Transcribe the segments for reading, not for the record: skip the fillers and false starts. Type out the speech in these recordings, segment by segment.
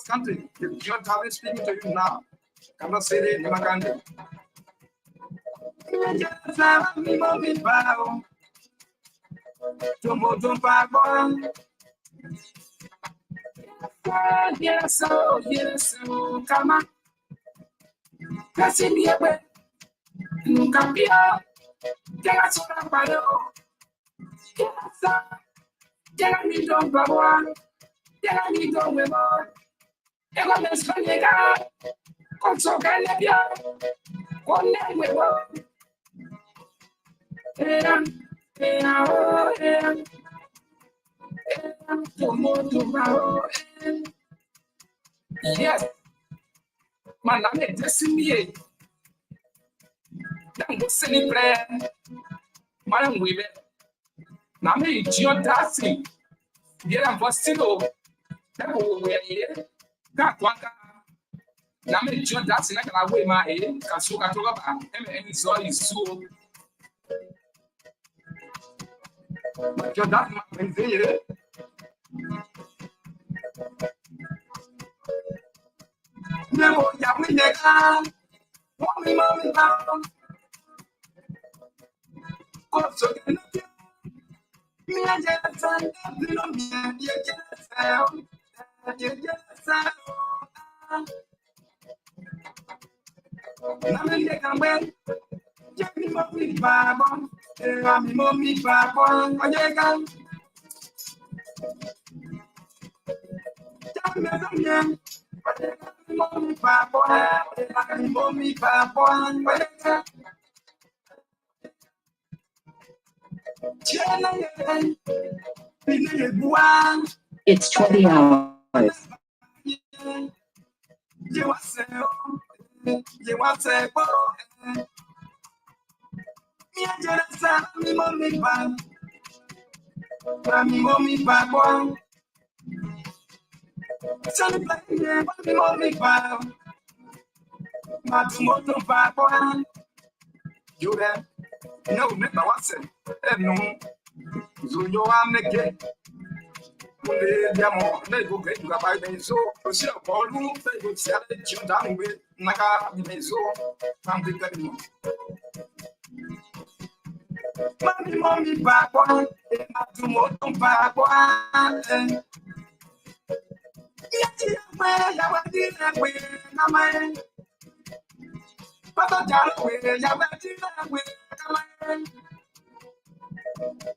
Country, John Talent speaking to you now. Cannot say it, Maganda. Yes, oh, come on. That's in the way. Cambia. That's what I'm about. Yes, I need to go on. Yeah, I need to go on. I'm going to spend it out. I'm so glad that you're going to go on. Yes, man, I'm a destiny. I'm a celebrate. Man, we be. I'm a geodasy. Yeah, I'm still. That will be that one. I'm a geodasy. I can away my head. Kasuka to up and so is so. But you're not my there. No, Yarwin Mehnsonnoh. Mommy, also, me and Jackson, me and Jackson. It's 20 hours. You there? No, never was it. No, so you are naked. Diamo, lei può che tu capai penso, così a Polu, lei può sia ci andiamo qui, una cara di penso, tanti carino. Mami, papà, e ma tu molto papà. Ya va a dire qui, na mai. Papa già lo vede, ya va a dire qui, na mai.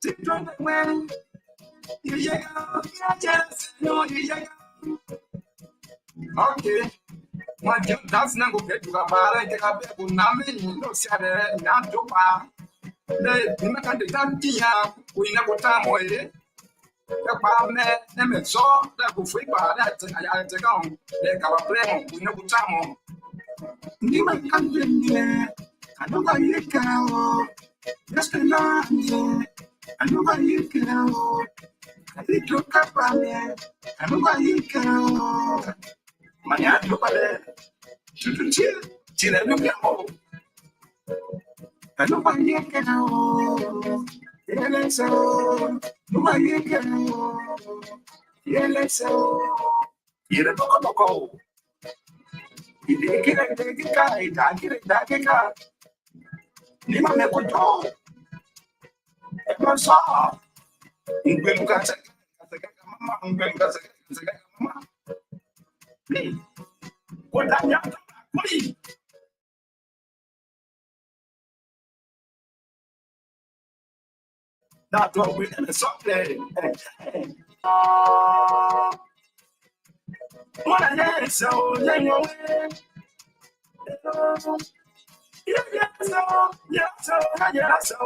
Ti trovo qui. Okay. That's not good. You got bad. I got people. Nami, no, see, not too bad. The American Tantia, we never time away. The palm, never saw that go free by that. I take on. They got a plan. We never time on. You might come in here. I know why you can. Just a lot. I know why you can. I think you can find me. I know why you can. My aunt, look at it. Should chill. Chill and look at home. I know why you can. Yeah, let's go. No, why you can. Yeah, let's go. You're a book. You take it, take it. Nima me put on. I'm sorry. That's what we're going to say. What I did, so they know it. Yeah, so,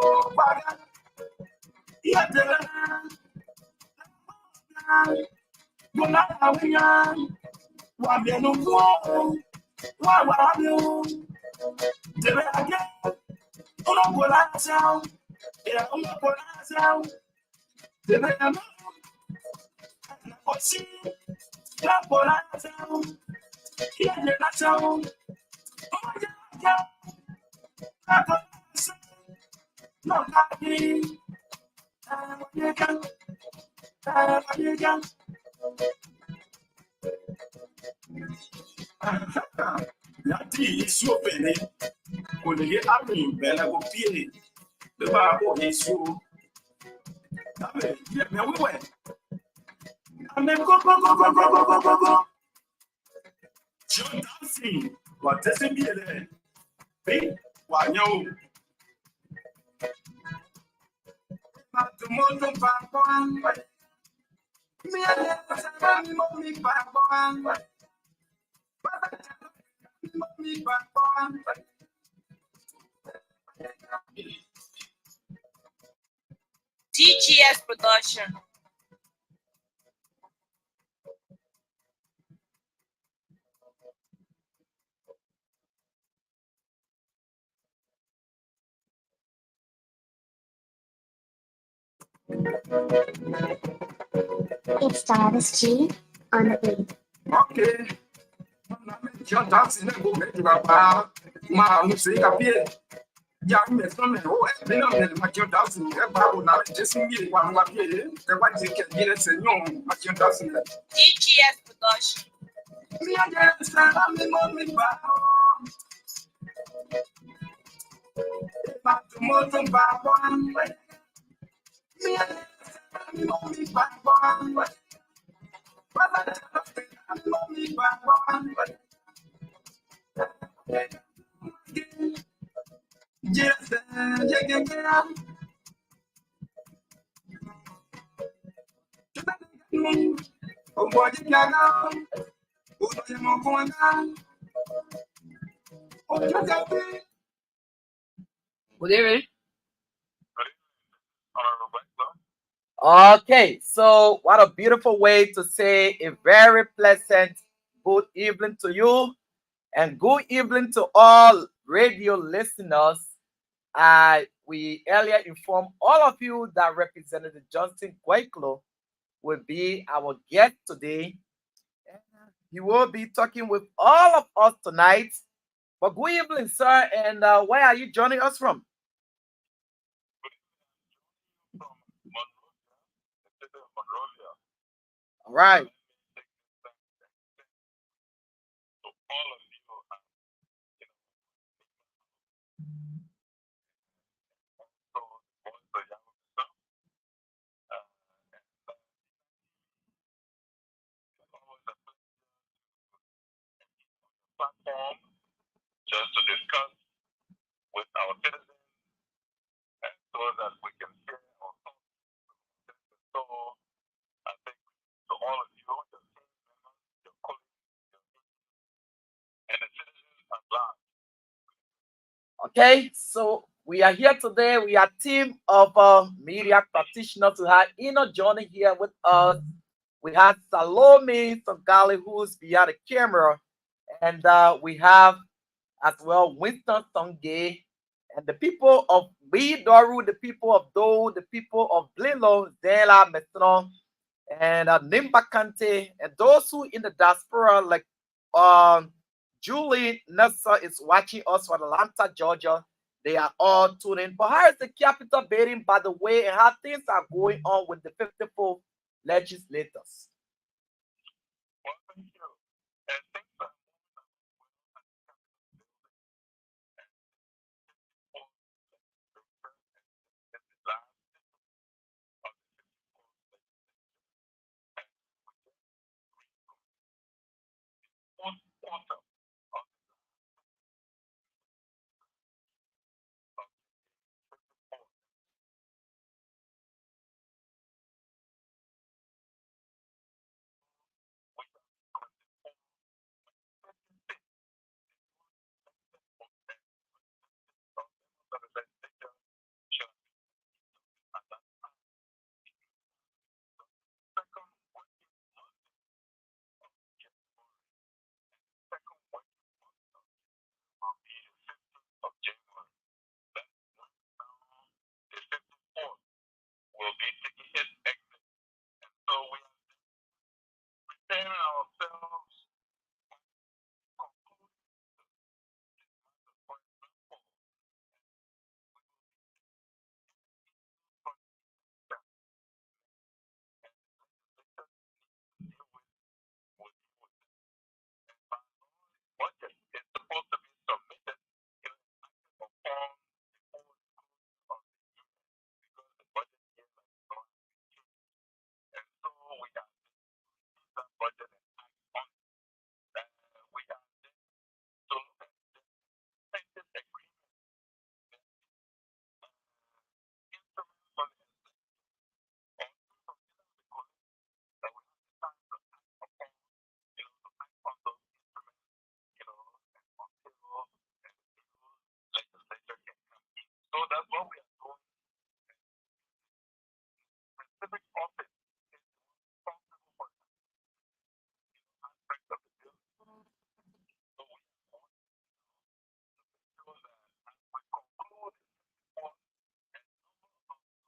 DGS production. It's Travis G on the beat. Okay. John dancing and go back to Baba. Ma, you see, I feel young men from the whole thing on my John dancing. About now, just me one more year. The one you can get us and young, my John dancing. DGS production. Me and dance, I'm the moment. Back to Motum Baba. Me and the moment. Yes, yeah. Good evening. Okay, so what a beautiful way to say a very pleasant good evening to you and good evening to all radio listeners. We earlier informed all of you that Representative Johnson Gwaikolo will be our guest today. He will be talking with all of us tonight. But good evening, sir, and where are you joining us from? All right. Just to discuss with our citizens and so that we can share our thoughts. So I think to all of you, your team members, your colleagues, and the citizens at large. Okay, so we are here today. We are a team of media practitioners who have Ino joining here with us. We have Salome Songali, who's behind the camera, and we have as well Winston Songe, and the people of Bidoru, the people of Do, the people of Blilo, Zela, Metron, and Nimba Kante, and those who in the diaspora, like Julie Nessa is watching us from Atlanta, Georgia. They are all tuning in. But how is the capital beating, by the way, and how things are going on with the 54 legislators? Well, thank you. And things are basically his exit. And so we are preparing ourselves for example, budget is supposed to be submitted upon of because the budget is and so we have the budget and act on we have to look at the agreement instruments on that we have to upon to act on those instruments, until legislature can come in. So that's what we are doing. Specific office is responsible for aspects of the bill. So we want to show that as we conclude on a number of laws will be for those who will be so like office which is the general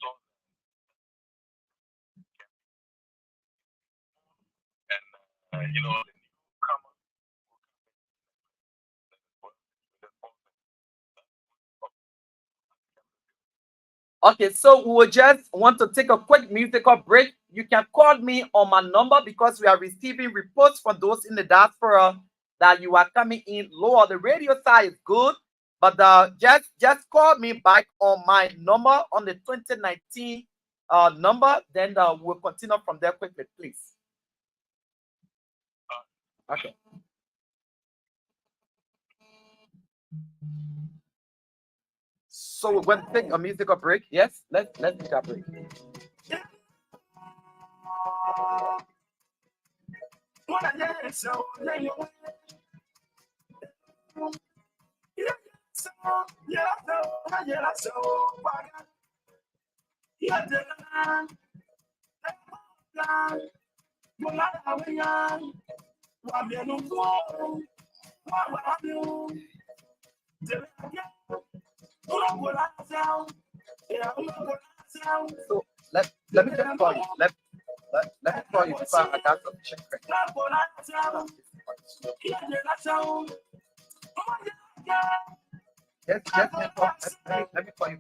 so and the newcomer Okay, so we will just want to take a quick musical break. You can call me on my number because we are receiving reports from those in the diaspora that you are coming in lower. The radio side is good, but just call me back on my number on the 2019 number. Then we'll continue from there quickly, please. Okay. So we're going to take a musical break. Yes, let's take a break. So let me just call you. Let me call you before I got some check. Let me call you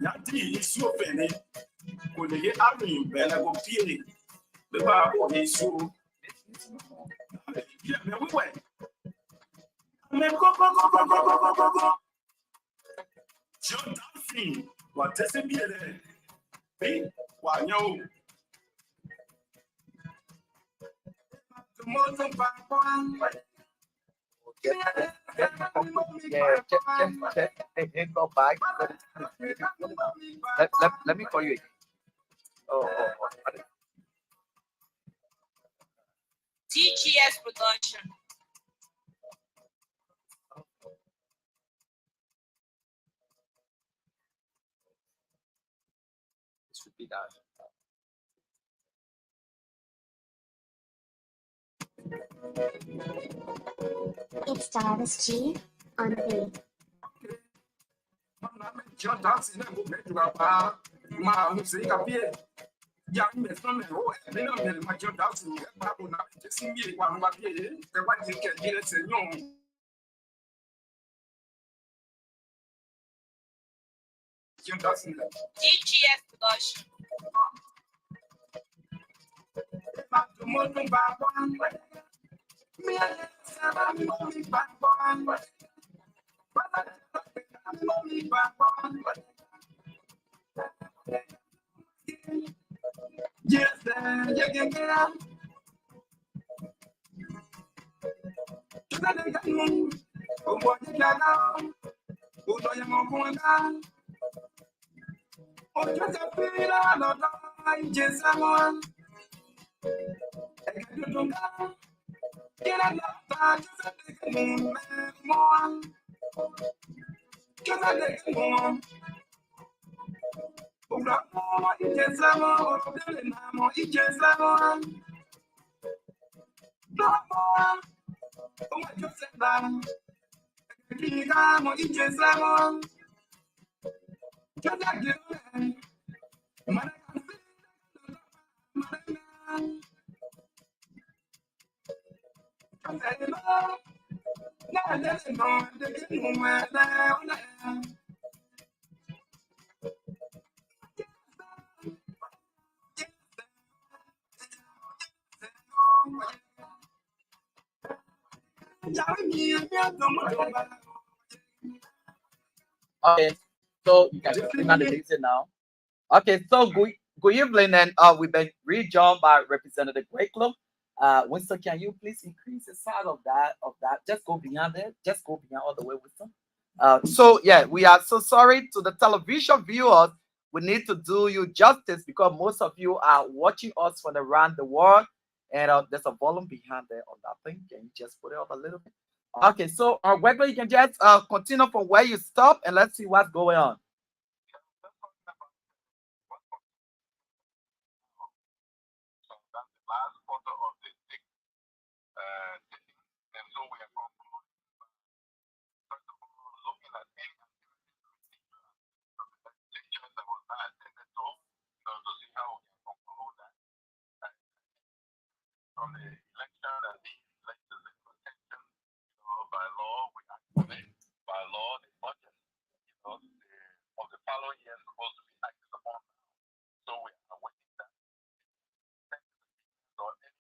Yati isu ofene kò lè yé àrùn ìbẹ̀rẹ̀ kò píè bí wàá kò ní isu ìyẹ̀mẹ̀ wíwẹ̀. Àmì kókókókókókókókó. Jọ dáfì wà tẹ́sí bí ẹ̀rẹ̀ bí wà yẹn o. Tòmọ́tò bá wọ́n wẹ̀. Go back. Let me call you again. Oh. TGS production. This should be done. It's Travis G on the beat. John Dawson náà kò fẹ́ ju àpá máa ń ṣe kàbíyè. Yarwin Mehnsonnoh nínú ìrìn máa John Dawson yẹn bá kò náà jẹ́ sí bí ìwà àwọn àbíyè ẹ̀wádìí kẹ̀yìn ẹsẹ̀ yàn. John Dawson náà. TGS production. Tòmọ́tò bá wọ́n wẹ̀. Mi ẹ̀ sábà mọ́ mi bá wọ́n wẹ̀. Yes, you can get out. Okay, so you can bring on the music now. Okay, so good evening, and we've been rejoined by Representative Gwaikolo. Winston, can you please increase the size of that? Just go beyond it. Just go beyond all the way, Winston. So yeah, we are so sorry to the television viewers. We need to do you justice because most of you are watching us from around the world, and there's a volume behind there on that thing. Can you just put it up a little bit? Okay, so Gwaikolo, you can just continue from where you stop, and let's see what's going on. So that's the last quarter of the sixth sitting. And so we are concluding, first of all, looking at any from the legislation that was not attended to, to see how we can conclude that. From the election that these legislative protection, by law, we activate by law the budget, of the following year is supposed to be acted upon. So we are waiting that. So any,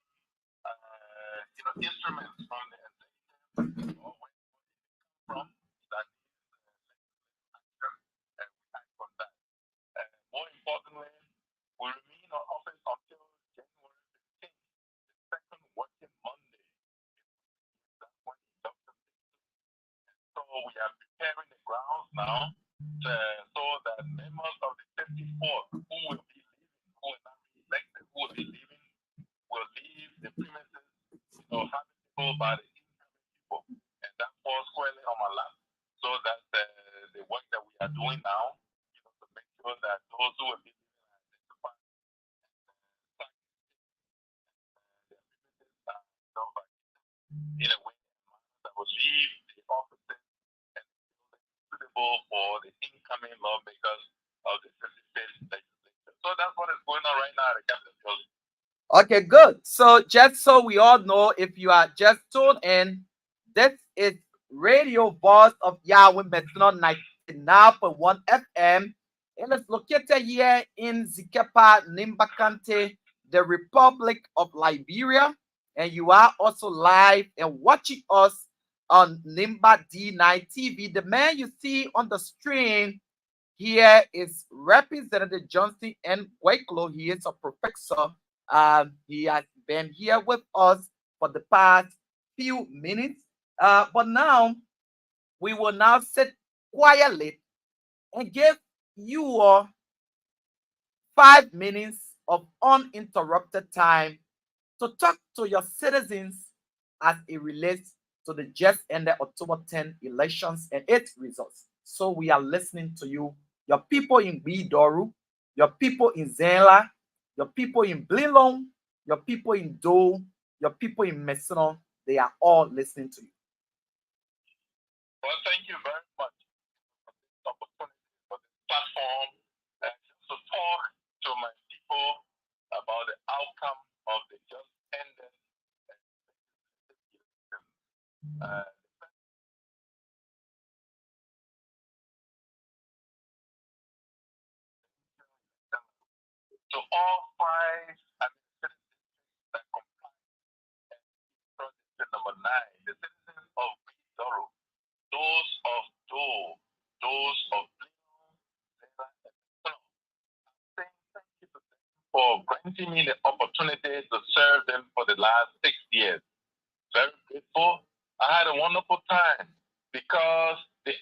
instruments from the executive or where from that action, and we act on that. More importantly, we remain on office until January 15th, the second working Monday. That's when the doctor So we are preparing the grounds now so that members of the 54th who will be leaving, who will not be elected, who will be leaving, will leave the premises, habitable by the incoming people. And that falls squarely on my lap. So that's the work that we are doing now, to make sure that those who will be identified in a way that will leave the offices and suitable for the incoming lawmakers of the 56th legislature. So that's what is going on right now at the Capitol Building. Okay, good. So just so we all know, if you are just tuned in, this is Radio Voice of Yarwin Mehnsonnoh 99.1 FM. It is located here in Zikepa, Nimbakante, the Republic of Liberia. And you are also live and watching us on Nimba D9 TV. The man you see on the screen here is Representative Johnson N. Gwaikolo. He is a professor. He has been here with us for the past few minutes. But now we will now sit quietly and give you all 5 minutes of uninterrupted time to talk to your citizens as it relates to the just ended October 10 elections and its results. So we are listening to you, your people in Bidoru, your people in Zela, your people in Blilong, your people in Do, your people in Mehnsonnoh. They are all listening to you. Well, thank you very much for this opportunity, for this platform, and just to talk to my people about the outcome of the just ended election. To all 5 administrative that comprise project number 9, the citizens of Bidoro, those of Do, those of Blino, Zela, and Mehnsonnoh. Thank you to them for granting me the opportunity to serve them for the last 6 years. Very grateful. I had a wonderful time because they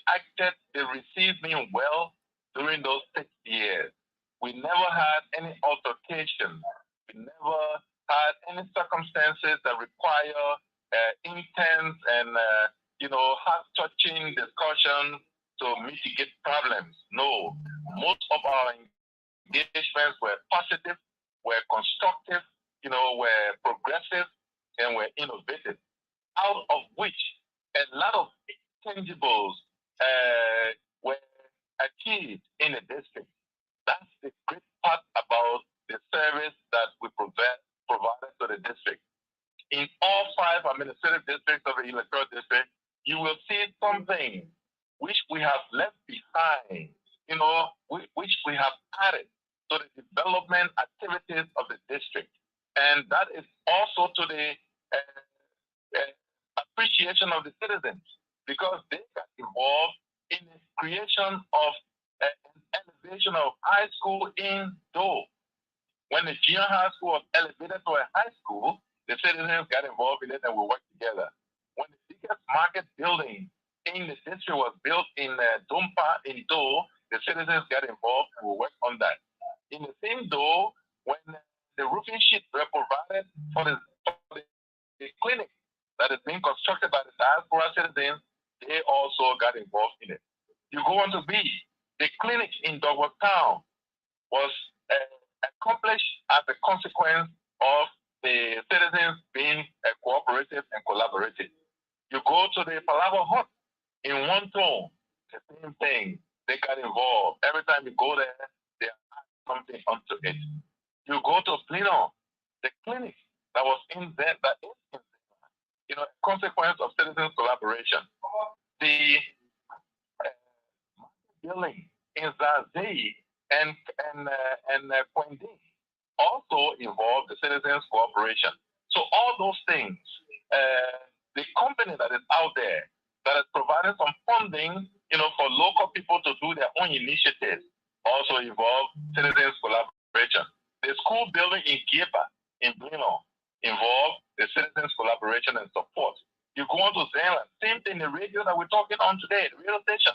received me well during those 6 years. We never had any altercation. We never had any circumstances that require intense and heart-touching discussion to mitigate problems. No, most of our engagements were positive, were constructive, were progressive, and were innovative. Out of which a lot of tangibles were achieved in the district. That's the great part about the service that we provided to the district. In all 5 administrative districts of the electoral district, you will see something which we have left behind, which we have added to the development activities of the district. And that is also to the appreciation of the citizens, because they got involved in the creation of an elevation of high school in Do. When the junior high school was elevated to a high school, the citizens got involved in it and we worked together. When the biggest market building in the district was built in Dumpa in Do, the citizens got involved and we worked on that. In the same Do, when the roofing sheets were provided for the clinic that is being constructed by the diaspora citizens, they also got involved in it. You go on to B, the clinic in Douglas Town was accomplished as a consequence of the citizens being cooperative and collaborative. You go to the Palava Hut in Wonton, the same thing. They got involved. Every time you go there, they add something onto it. You go to Plino, the clinic that was in there, that is in there, a consequence of citizens' collaboration. The building in Zazei and Kwende also involved the citizens' cooperation. So all those things, the company that is out there that is providing some funding, for local people to do their own initiatives, also involve citizens' collaboration. The school building in Kiepa, in Blino, involved the citizens' collaboration and support. You go on to Zealand, same thing, the radio that we're talking on today, the radio station,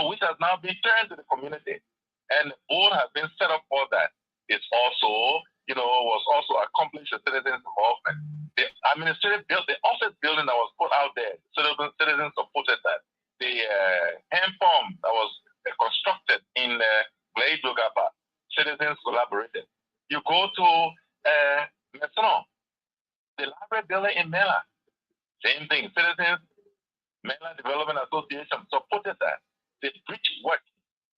which has now been turned to the community. And the board has been set up for that. It's also, was also accomplished with citizens' involvement. The administrative building, the office building that was put out there, citizens supported that. The hand pump that was constructed in Glade Lugapa, citizens collaborated. You go to Mehnsonnoh, the library building in Mela, same thing, citizens, Mela Development Association supported that. The bridge work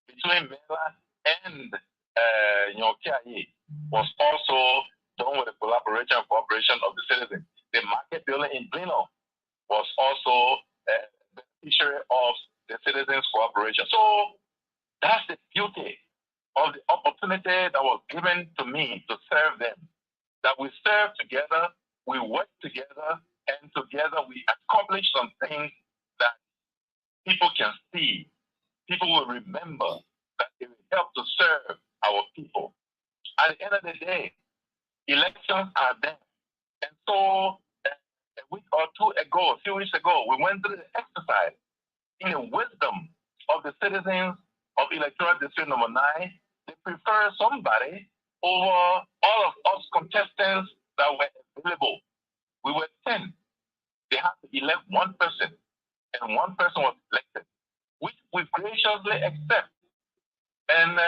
between Mela and Nyokiaye was also done with the collaboration and cooperation of the citizens. The market building in Blino was also the beneficiary of the citizens' cooperation. So that's the beauty of the opportunity that was given to me to serve them. That we serve together, we work together, and together we accomplish some things that people can see. People will remember that it will help to serve our people. At the end of the day, elections are there. And so a week or two ago, a few weeks ago, we went through the exercise in the wisdom of the citizens of Electoral District Number 9. They prefer somebody over all of us contestants that were available. We were 10. They had to elect one person, and one person was elected, which we graciously accept and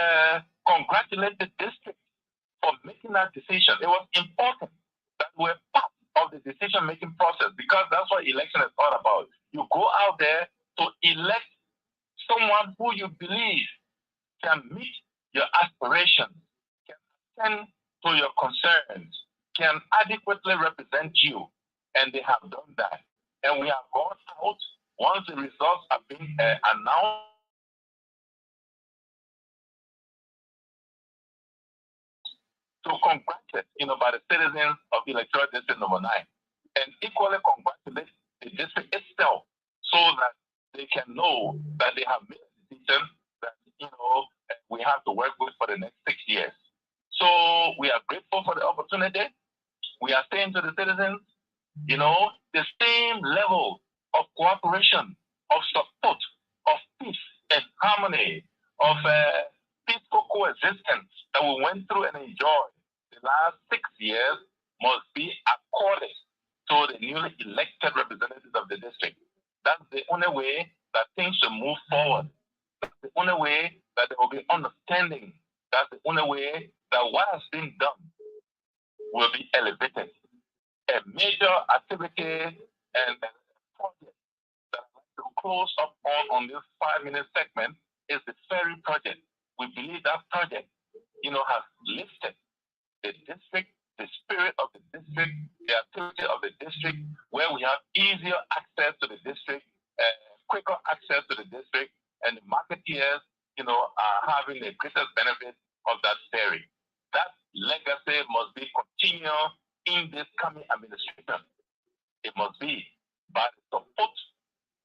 congratulate the district for making that decision. It was important that we're part of the decision-making process, because that's what election is all about. You go out there to elect someone who you believe can meet your aspirations, can attend to your concerns, can adequately represent you. And they have done that. And we have gone out once the results have been announced. To congratulate, by the citizens of Electoral District Number 9, and equally congratulate the district itself, so that they can know that they have made a decision that we have to work with for the next 6 years. So we are grateful for the opportunity. We are saying to the citizens, the same level of cooperation, of support, of peace and harmony, of peaceful coexistence that we went through and enjoyed the last 6 years must be accorded to the newly elected representatives of the district. That's the only way that things should move forward. That's the only way that there will be understanding. That's the only way that what has been done will be elevated. A major activity and project that I'd like to close up on this 5-minute segment is the ferry project. We believe that project, has lifted the district, the spirit of the district, the activity of the district, where we have easier access to the district, quicker access to the district, and the marketeers, are having the greatest benefit of that ferry. That legacy must be continued in this coming administration. It must be by the support,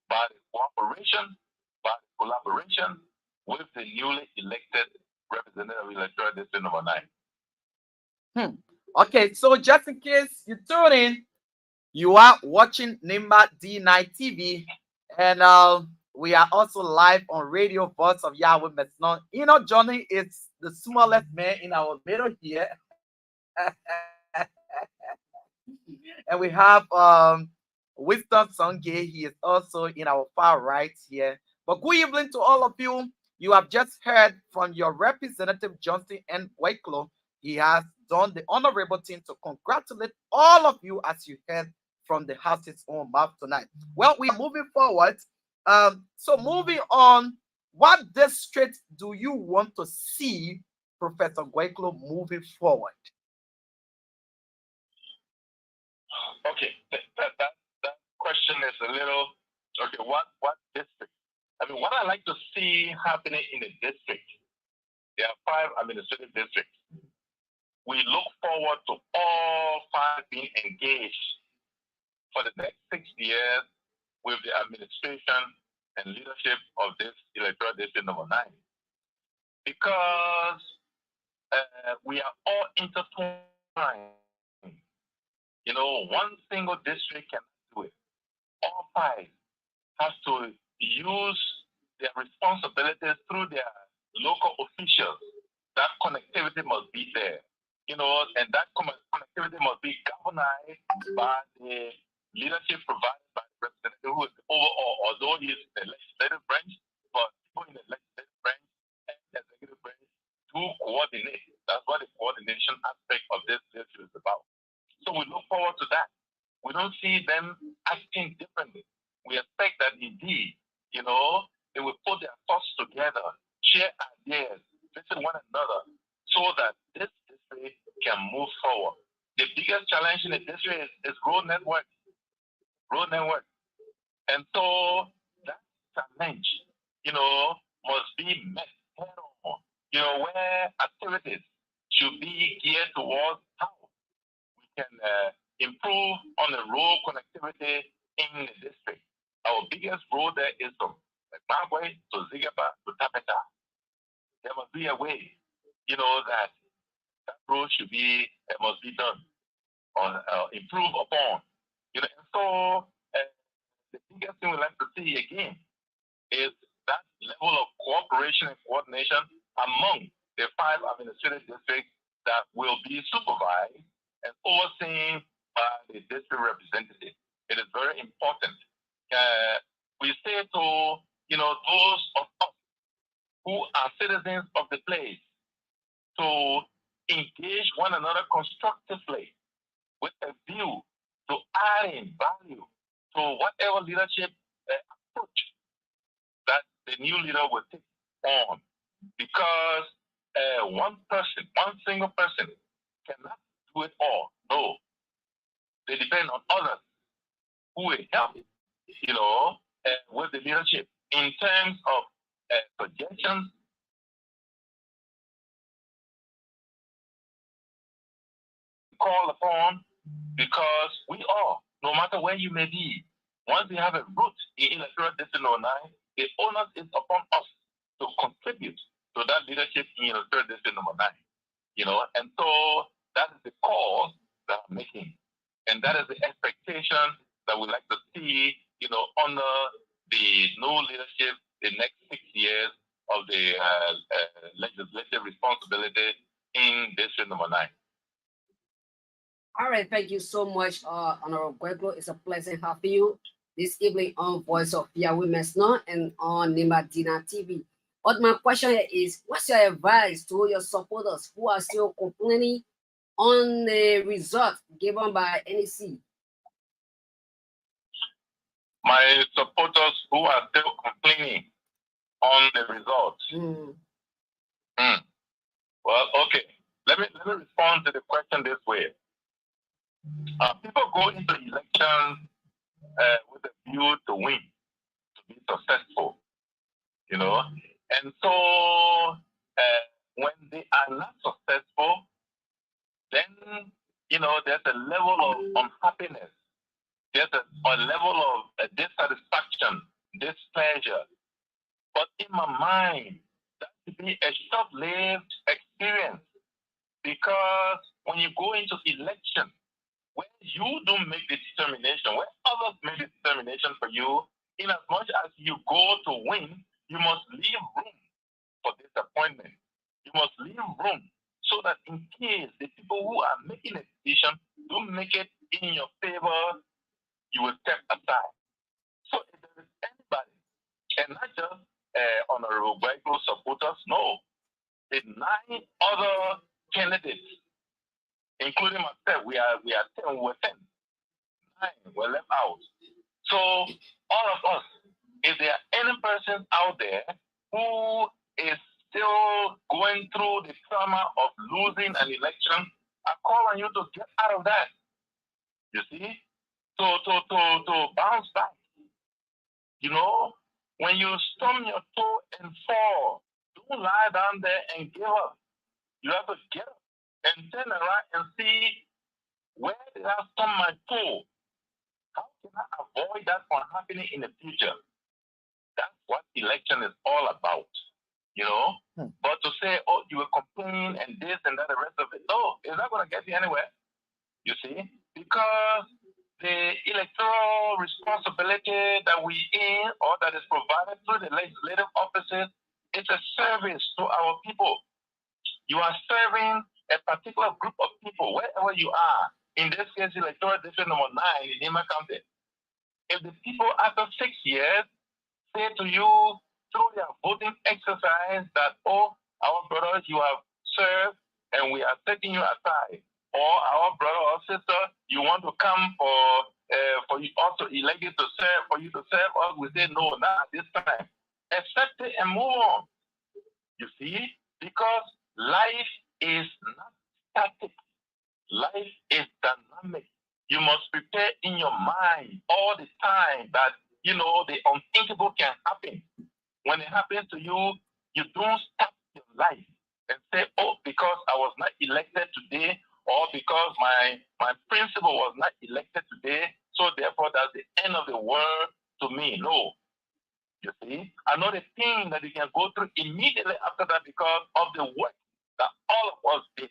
by the cooperation, by the collaboration with the newly elected representative of electoral district number 9. Okay, so just in case you tune in, you are watching Nimba D9 TV, and we are also live on Radio Voice of Yarwin Mehnsonnoh. Johnny is the smallest man in our middle here. And we have Winston Songe. He is also in our far right here. But good evening to all of you. You have just heard from your representative Johnson and Gwaikolo. He has done the honorable thing to congratulate all of you as you heard from the house's own mouth tonight. Well, we are moving forward. So moving on, what district do you want to see Professor Gwaikolo moving forward? Okay, that question is a little, okay, what district? I mean, what I like to see happening in the district, there are 5 administrative districts. We look forward to all 5 being engaged for the next 6 years with the administration and leadership of this electoral district number 9. Because we are all intertwined. One single district cannot do it. All 5 have to use their responsibilities through their local officials. That connectivity must be there. And that connectivity must be governed by the leadership provided by the representative who is overall, although he is the legislative branch, but people in the legislative branch and the executive branch to coordinate. That's what the coordination aspect of this issue is about. So we look forward to that. We don't see them acting differently. We expect that indeed, they will put their thoughts together, share ideas, visit one another, so that this district can move forward. The biggest challenge in the district is road network. And so that challenge, must be met head on, where activities should be geared towards how we can improve on the road connectivity in the district. Our biggest road there is from Zimbabwe to Zigaba to Tapeta. There must be a way, that road must be done or improved upon. And so the biggest thing we like to see again is that level of cooperation and coordination among the 5 administrative districts that will be supervised and overseen by the district representative. It is very important. We say to those of us who are citizens of the place to engage one another constructively with a view to adding value to whatever leadership approach that the new leader will take on. Because one single person cannot do it all. No. They depend on others who will help, with the leadership in terms of suggestions, call upon, because we all, no matter where you may be, once we have a root in electoral district 9, the onus is upon us to contribute to that leadership in electoral district 9. And so that is the call that I'm making. And that is the expectation that we like to see honor the new leadership the next 6 years of the legislative responsibility in District number 9. All right, thank you so much, Honorable Gwaikolo. It's a pleasure having you this evening on Voice of Yarwin Mehnsonnoh and on Nimadina TV. But my question is, what's your advice to your supporters who are still complaining on the result given by NEC? My supporters who are still complaining on the results. Well, okay. Let me respond to the question this way. People go into elections with a view to win, to be successful, And so when they are not successful, then, there's a level of unhappiness. There's a level of dissatisfaction, displeasure. But in my mind, that should be a short-lived experience. Because when you go into election, when you don't make the determination, when others make the determination for you, in as much as you go to win, you must leave room for disappointment. You must leave room so that in case the people who are making a decision don't make it in your favor, you will step aside. So if there is anybody, and not just Honorable Gwaikolo supporters, no, the 9 other candidates, including myself, we are 10, we're 10. 9 were left out. So all of us, if there are any persons out there who is still going through the trauma of losing an election, I call on you to get out of that. You see? To bounce back. When you stump your toe and fall, don't lie down there and give up. You have to get up and turn around and see, where did I stump my toe? How can I avoid that from happening in the future? That's what election is all about, But to say, oh, you were complaining and this and that, the rest of it, no, it's not going to get you anywhere, you see? Because the electoral responsibility that we in, or that is provided through the legislative offices, is a service to our people. You are serving a particular group of people, wherever you are. In this case, electoral district number 9 in Nima County. If the people after 6 years say to you through their voting exercise that, oh, our brothers, you have served and we are taking you aside, or our brother or sister, you want to come for you also elected to serve, for you to serve us, we say no, not this time. Accept it and move on. You see? Because life is not static. Life is dynamic. You must prepare in your mind all the time that, the unthinkable can happen. When it happens to you, you don't stop your life and say, oh, because I was not elected today, or because my principal was not elected today, so therefore that's the end of the world to me. No. You see? Another thing that you can go through immediately after that because of the work that all of us did,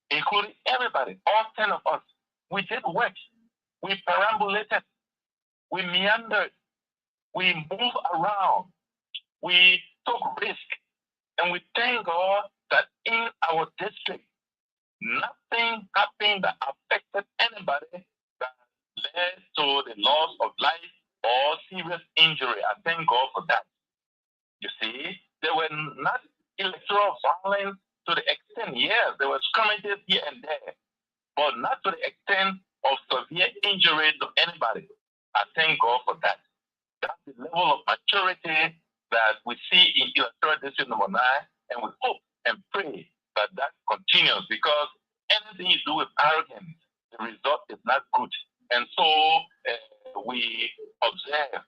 including everybody, all 10 of us. We did work. We perambulated. We meandered. We moved around. We took risk. And we thank God that in our district, nothing happened that affected anybody that led to the loss of life or serious injury. I thank God for that. You see, there were not electoral violence to the extent, yes, there were skirmishes here and there, but not to the extent of severe injury to anybody. I thank God for that. That's the level of maturity that we see in electoral district number 9, and we hope and pray that that continues, because anything you do with arrogance, the result is not good. And so we observe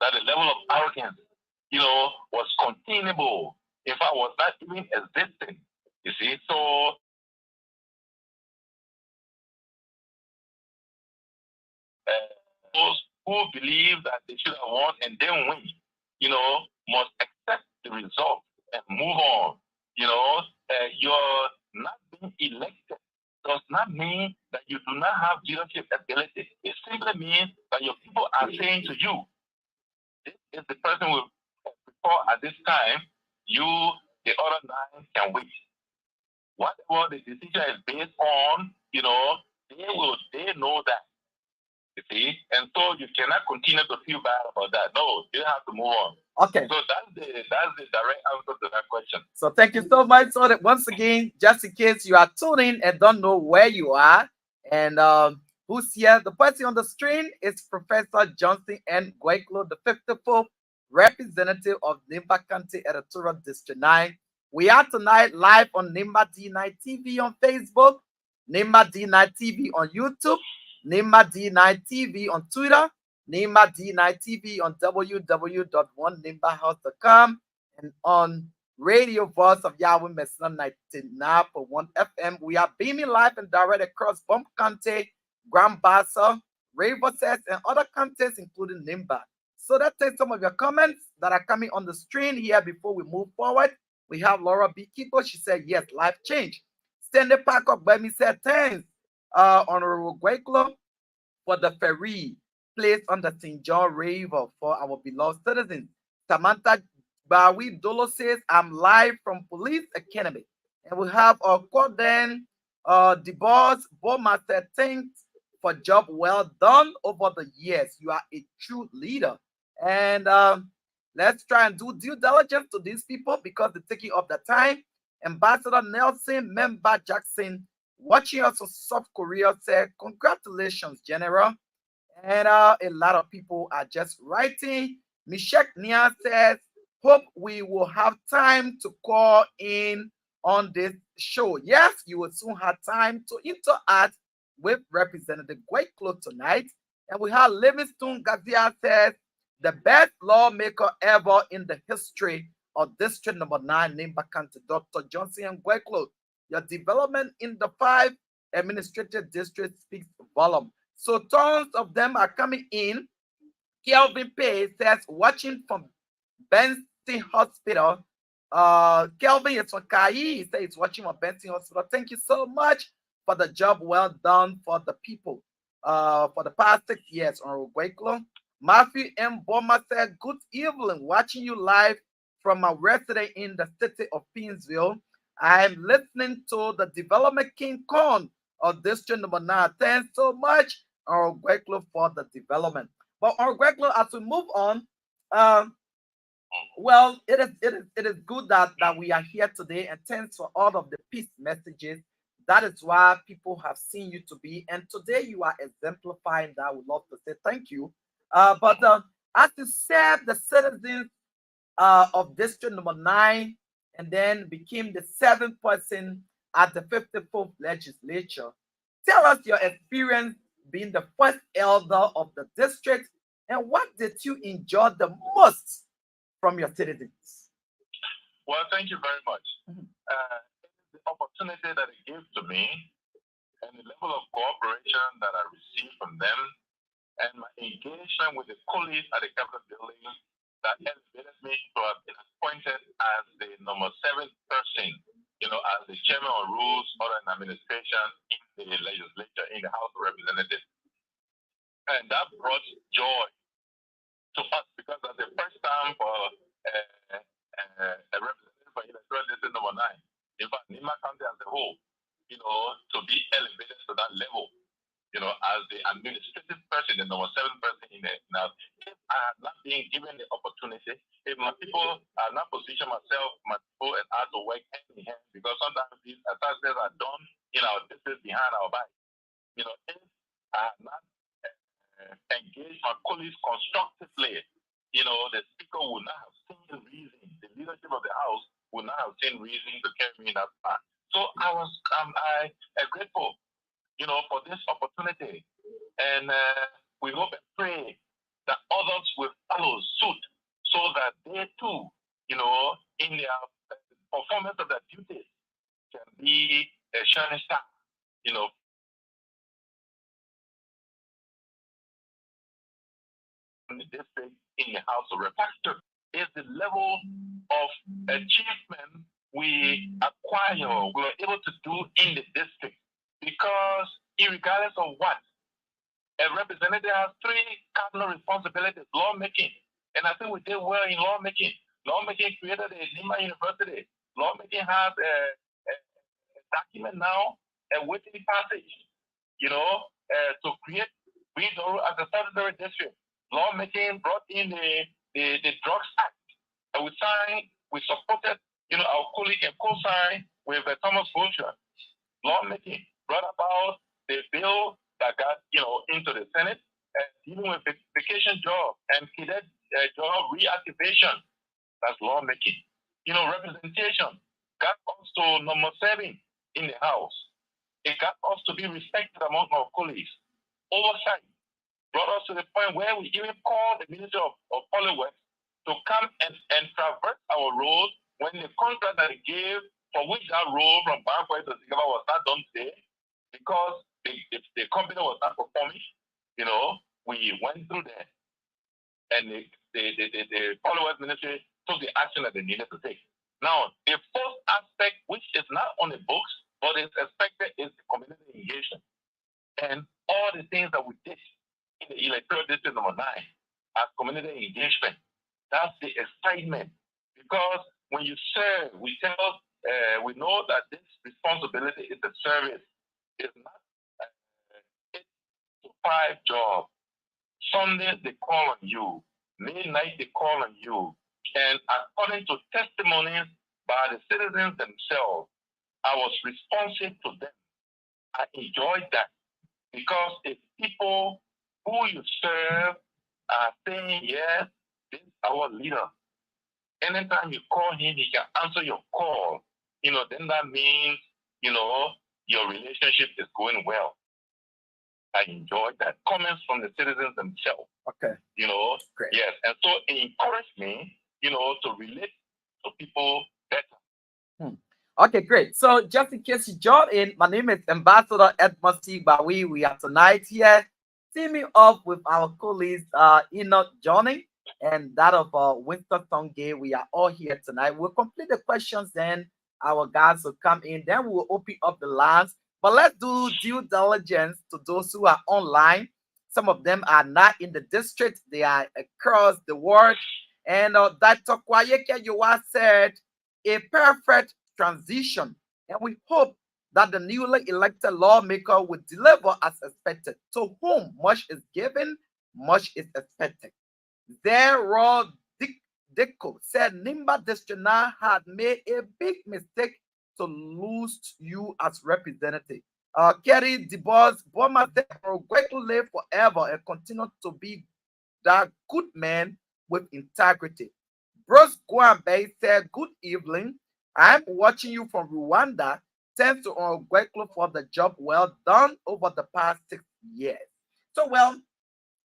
that the level of arrogance, was containable. In fact, was not even existing. You see, so those who believe that they should have won and then win, must accept the result and move on. You're not being elected does not mean that you do not have leadership ability. It simply means that your people are saying to you, this is the person who before at this time, you, the other nine can wait. Whatever the decision is based on, they know that. You see, and so you cannot continue to feel bad about that. No, you have to move on. Okay. So that's the direct answer to that question. So thank you so much. So that once again, just in case you are tuning and don't know where you are and who's here, the person on the screen is Professor Johnson N. Gwaikolo, the 54th representative of Nimba County Editorial District 9. We are tonight live on Nimba D9 TV on Facebook, Nimba D9 TV on YouTube, Nimba D9 TV on Twitter, Nimba D9 TV on www.onenimbahouse.com, and on Radio Voice of Yarwin Mehnsonnoh 99.1 FM. We are beaming live and direct across Bump County, Grand Bassa, Riverside, and other counties, including Nimba. So that takes some of your comments that are coming on the screen here before we move forward. We have Laura B. Kiko. She said, yes, life change. Stanley Parker Bemi said, thanks, Honorable Gwaikolo, for the ferry placed on the St. John River for our beloved citizens. Samantha Bawi Dolo says, I'm live from Police Academy. And we have Corden DeBoss Boma said, thanks for job well done over the years. You are a true leader. And let's try and do due diligence to these people because they're taking up the time. Ambassador Nelson Member Jackson, watching us from South Korea, said, congratulations, General. And a lot of people are just writing. Michelle Nia says, hope we will have time to call in on this show. Yes, you will soon have time to interact with Representative Gwaikolo tonight. And we have Livingston Gazia says, the best lawmaker ever in the history of District Number 9, Nimba County, Dr. Johnson and Gwaikolo. Your development in the 5 administrative districts speaks volume. So tons of them are coming in. Kelvin Pay says, watching from Benson Hospital. Kelvin is from Kai. He says he's watching from Benson Hospital. Thank you so much for the job well done for the people for the past 6 years on Gwaikolo. Matthew M. Boma said, good evening, watching you live from a resident in the city of Pinsville. I'm listening to the Development King Kong of District Number 9. Thanks so much, our Gwaikolo, for the development. But our Gwaikolo, as we move on, well, it is good that we are here today, and thanks for all of the peace messages. That is why people have seen you to be, and today you are exemplifying that. I would love to say thank you. But as you serve the citizens of District Number 9, and then became the 7th person at the 54th legislature, tell us your experience being the first elder of the district, and what did you enjoy the most from your citizens? Well, thank you very much. The opportunity that it gives to me and the level of cooperation that I receive from them and my engagement with the colleagues at the Capitol building that elevated me to have been appointed as the number 7th person, as the chairman of rules, order and administration in the legislature, in the House of Representatives. And that brought joy to us because that's the first time for a representative for electoral district number 9, in fact, Nimba County as a whole, to be elevated to that level, as the administrative person, the number 7th person in it. Now, if I had not been given the opportunity, if my people are not positioned myself, my people, and I to work hand in hand, because sometimes these attachments are done in our district behind our back. If I had not engaged my colleagues constructively, the speaker would not have seen reason, the leadership of the House would not have seen reason to carry me in that path. So I was grateful, for this opportunity. And we hope and pray that others will follow suit so that they too, in their performance of their duties can be a shining star, in the district, in the House of Representatives. Is the level of achievement we acquire, we are able to do in the district. Because regardless of what, a representative has three cardinal responsibilities: lawmaking. And I think we did well in lawmaking. Lawmaking created a Lima University. Lawmaking has a document now, a waiting passage, to create Widoro as a statutory district. Lawmaking brought in the Drugs Act. And we signed, we supported, our colleague and co-signed with Thomas Fulcher. Lawmaking brought about the bill that got, into the Senate, and dealing with vacation job and cadet job reactivation. That's lawmaking. Representation got us to number 7 in the House. It got us to be respected among our colleagues. Oversight brought us to the point where we even called the Minister of Polyworks to come and traverse our road when the contract that they gave, for which that road from Bangkok to Singapore was not done today, because the company was not performing. We went through that, and the Polyworks Ministry took the action that they needed to take. Now, the fourth aspect, which is not on the books, but is expected, is the community engagement. And all the things that we did in the electoral district number 9 as community engagement, that's the excitement. Because when you serve, we know that this responsibility is a service. It's not a 8 to 5 job. Sunday, they call on you. Midnight, they call on you. And according to testimonies by the citizens themselves, I was responsive to them. I enjoyed that, because if people who you serve are saying, yes, this is our leader, anytime you call him, he can answer your call, then that means, your relationship is going well. I enjoyed that. Comments from the citizens themselves. Okay. Great. Yes. And so it encouraged me, to relate to people better. Okay, great. So just in case you joined in, my name is Ambassador Edmund C. Bawi. We are tonight here teaming up with our colleagues Enoch Johnny and that of Winston Tongay. We are all here tonight. We'll complete the questions, then our guys will come in. Then we'll open up the lines. But let's do due diligence to those who are online. Some of them are not in the district. They are across the world. And Dr. Kwayeke Yowa said, a perfect transition. And we hope that the newly elected lawmaker will deliver as expected. To whom much is given, much is expected. Zero Dicko said Nimba District now had made a big mistake to lose you as representative. Kerry DeBois Boma said Gwaikolo live forever and continue to be that good man with integrity. Bruce Guambe said, good evening. I'm watching you from Rwanda. Thanks to Gwaikolo for the job well done over the past 6 years. So, well,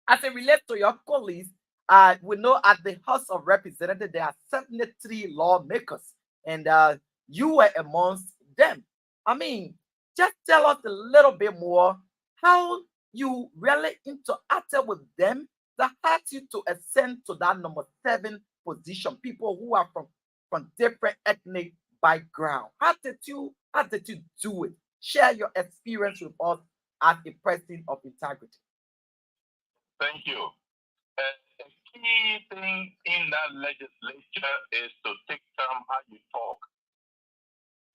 as it relates to your colleagues, we know at the House of Representatives, there are 73 lawmakers, and you were amongst them. I mean, just tell us a little bit more how you really interacted with them that had you to ascend to that number 7 position, people who are from different ethnic background. How did you do it? Share your experience with us as a person of integrity. Thank you. A key thing in that legislature is to take time how you talk.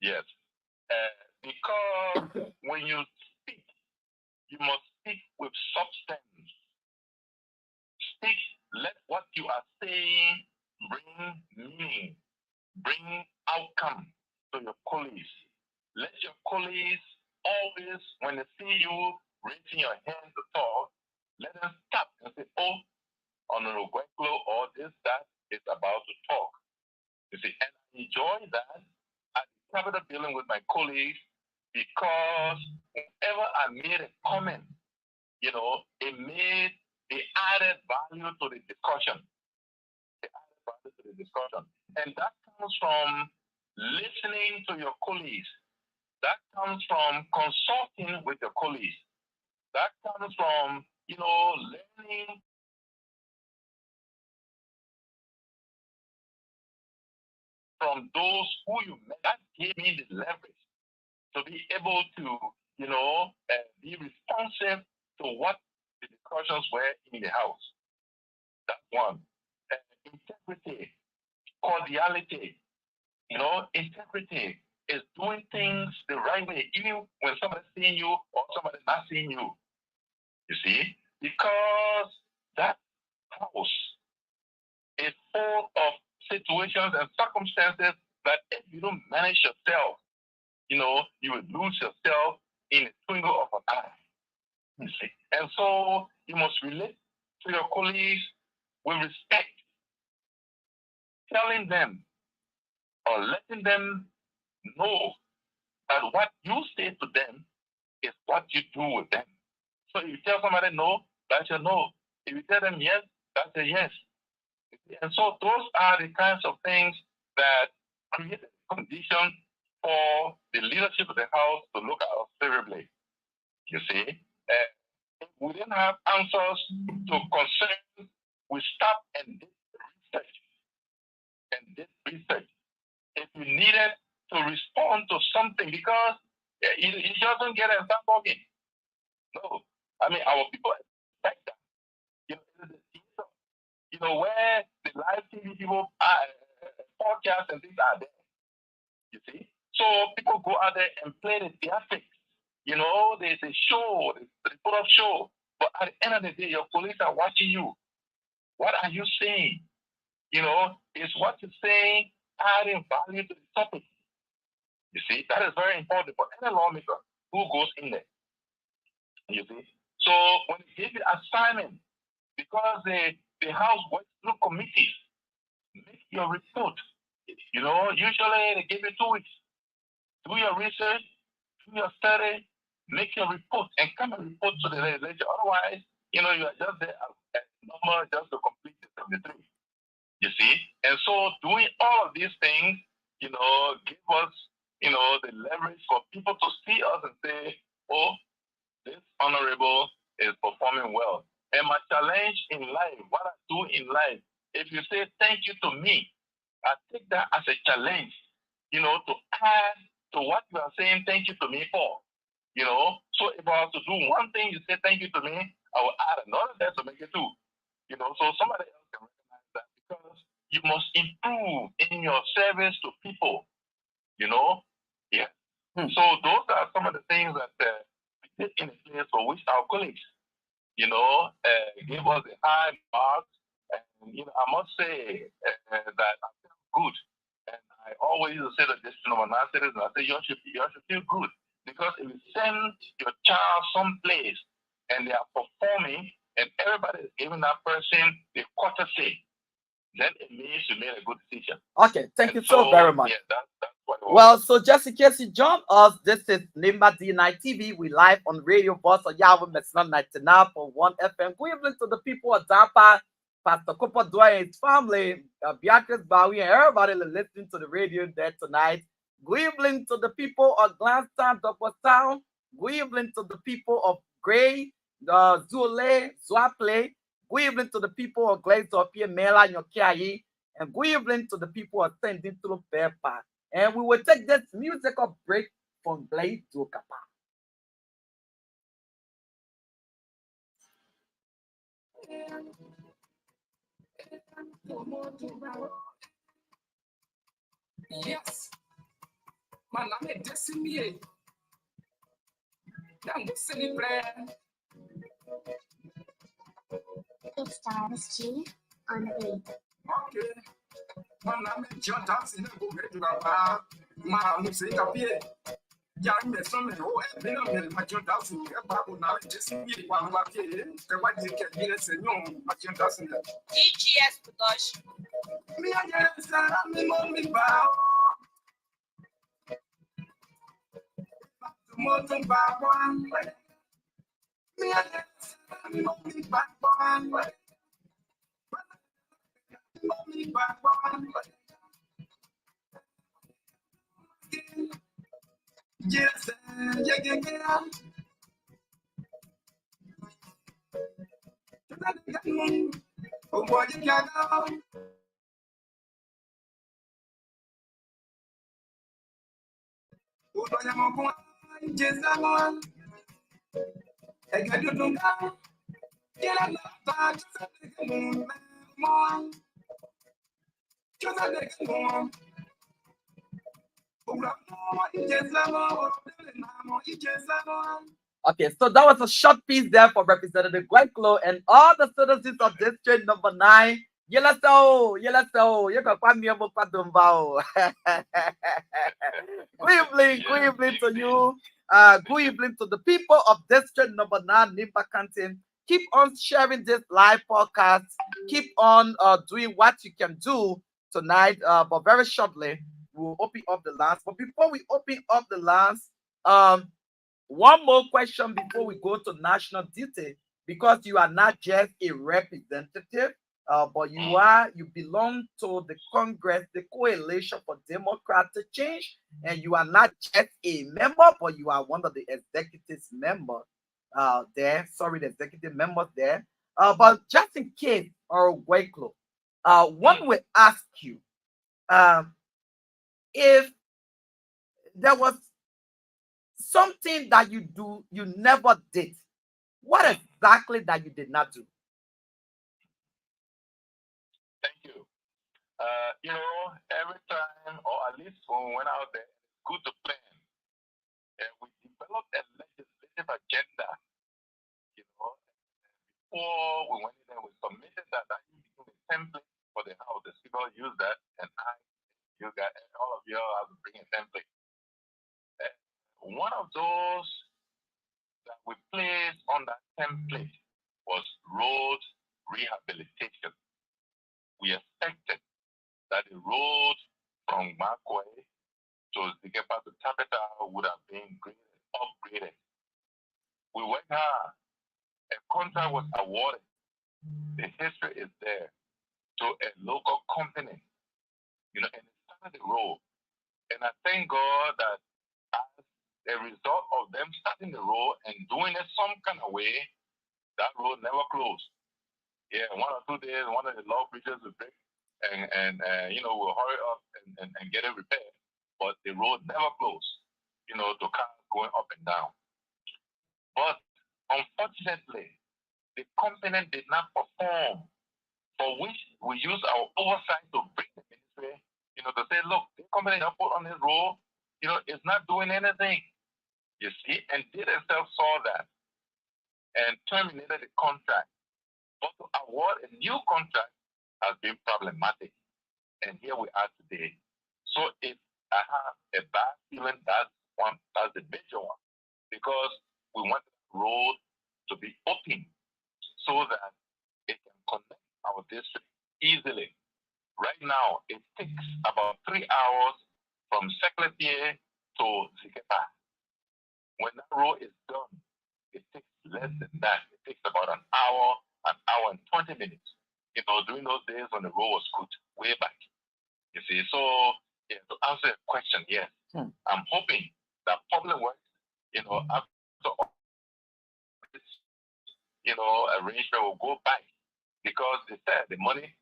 Yes. Because when you speak, you must speak with substance. Speak, let what you are saying bring meaning, bring outcome to your colleagues. Let your colleagues always, when they see you raising your hand to talk, let them stop and say, oh, Honorable Gwaikolo, or this, that is about to talk. You see, and I enjoy that at the Capitol building with my colleagues, because whenever I made a comment, it added value to the discussion. And that comes from listening to your colleagues. That comes from consulting with your colleagues. That comes from, learning from those who you met. That gave me the leverage to be able to be responsive to what the discussions were in the house. That's one. Integrity, cordiality. Integrity is doing things the right way, even when somebody's seeing you or somebody's not seeing you. You see? Because that house is full of situations and circumstances that if you don't manage yourself, you would lose yourself in a twinkle of an eye. You see? And so you must relate to your colleagues with respect, telling them or letting them know that what you say to them is what you do with them. So if you tell somebody no, that's a no. If you tell them yes, that's a yes. And so those are the kinds of things that create a condition for the leadership of the house to look at us favorably. You see? If we didn't have answers to concerns, we stop and did research. If you needed to respond to something, because you just don't get a sample game. No. I mean, our people expect that. Where the live TV people podcasts and things are there. You see? So people go out there and play the theatrics. They show, they put up show. But at the end of the day, your colleagues are watching you. What are you saying? Is what you're saying adding value to the topic? You see, that is very important for any lawmaker who goes in there. You see? So when they give you assignment, because the House works through committees, make your report. Usually they give you 2 weeks. Do your research, do your study, make your report, and come and report to the legislature. Otherwise, you are just there as normal just to complete the 73. You see? And so doing all of these things, give us, the leverage for people to see us and say, oh, this honorable is performing well. And my challenge in life, what I do in life, if you say thank you to me, I take that as a challenge, to add to what you are saying thank you to me for. So if I was to do one thing, you say thank you to me, I will add another there to make it 2. So somebody else can recognize that, because you must improve in your service to people. Yeah. So those are some of the things that we did in a place for which our colleagues, gave us a high mark. And I must say that I feel good. And I always say that this, when I say this, I say you should feel good, because if you send your child someplace and they are performing and everybody is giving that person the courtesy, then it means you made a good decision. Okay, thank you so very much. Yeah, that's what it was. Well, so just in case you join us, this is Nimba D9 TV. We live on Radio Voice of Yarwin Mehnsonnoh 99.1 FM. Good evening to the people of Zampa, Pastor Cooper Dwyer and his family, Beatrice Bowie, and everybody listening to the radio there tonight. Good evening to the people of Glanstown, Doppeltown. Good evening to the people of Gray, Zule, Zwaple. Good evening to the people of Glazer, Mela, Nyokiayi. And good evening to the people of sending through Fairpass. And we will take this musical break from Glade to Kappa. Yes. Man, I'm a decimated. I'm listening, friend. It's Travis G on the beat. Okay. Man, I'm a John dancing and go get to the man, I'm saying up here. Yarwin Mehnsonnoh, and then I'm John dancing. I'm not just me, one of the white kids, and no, John dancing. DGS production. Me, I guess I'm only bow. Motor back one way. Me, I guess I'm only back one way. Only back one way. Yes, yeah. Oh boy, you got out. Oh, Okay, so that was a short piece there for Representative Gwaikolo and all the citizens of District Number 9. Yelaso, you can find me about Padumbao. Good evening to you. Good evening to the people of District Number 9, Nimba Canton. Keep on sharing this live podcast. Keep on doing what you can do tonight. But very shortly, we'll open up the lines. But before we open up the lines, one more question before we go to national duty, because you are not just a representative, but you belong to the Congress, the Coalition for Democratic Change, and you are not just a member, but you are one of the executive members there. Sorry, the executive members there. But just in case, or Gwaikolo, one will ask you, if there was something that you never did, what exactly that you did not do? Thank you. Every time, or at least when we went out there, it's good to plan. And we developed a legislative agenda, before we went in there, we submitted that became a template for the House. The Speaker used that, and you guys, all of you have to bring a template. One of those that we placed on that template was road rehabilitation. We expected that the road from Markway to Zikepa to Tapeta would have been upgraded. We went hard. A contract was awarded. The history is there to a local company, and it started the road. And I thank God that as a result of them starting the road and doing it some kind of way, that road never closed. Yeah, 1 or 2 days, one of the low bridges will break, and we'll hurry up and get it repaired. But the road never closed, to cars going up and down. But unfortunately, the company did not perform, for which we use our oversight to bring the ministry, to say, look, the company that put on this road, is not doing anything. You see, and they themselves saw that and terminated the contract. But to award a new contract has been problematic. And here we are today. So if I have a bad feeling, that's the major one, because we want the road to be open so that it can connect our district easily. Right now, it takes about 3 hours from Secretariat to Zikepa. When that road is done, it takes less than that. It takes about an hour and 20 minutes. During those days when the road was good, way back. You see, so yeah, to answer your question, yes, I'm hoping that public works, after all this, arrangement will go back, because they said the money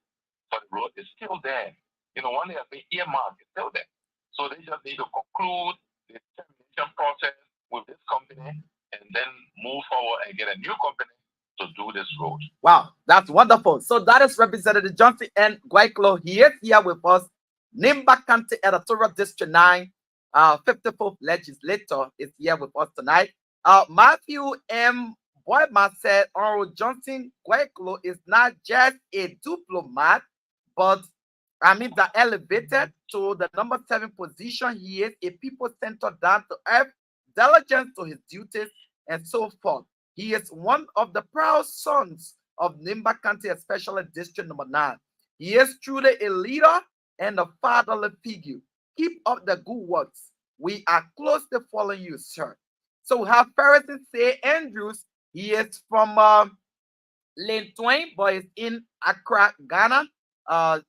for the road is still there. One has been earmarked, it's still there. So they just need to conclude the termination process with this company and then move forward and get a new company to do this road. Wow, that's wonderful. So that is Representative Johnson N. Gwaikolo. He is here with us. Nimba County Editorial District 9, 54th legislator is here with us tonight. Matthew M. Boyman said Honorable Johnson Gwaikolo is not just a diplomat, but that elevated to the number 7 position. He is a people-centered, down-to-earth, diligent to his duties, and so forth. He is one of the proud sons of Nimba County, especially District Number 9. He is truly a leader and a fatherly figure. Keep up the good works. We are closely following you, sir. So we have Ferguson say Andrews. He is from Lane Twain, but is in Accra, Ghana,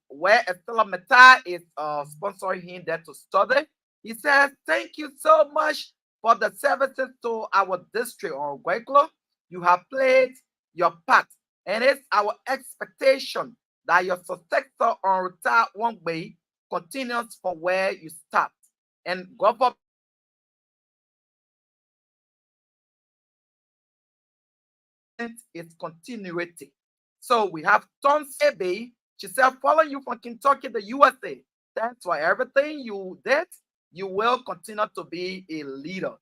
where Estella Meta is sponsoring him there to study. He says, thank you so much for the services to our district on Gwaikolo. You have played your part, and it's our expectation that your successor on Retire One Way continues from where you start. And government is continuity. So we have Tom Sebe. She said, following you from Kentucky, the USA. Thanks for everything you did. You will continue to be a leader.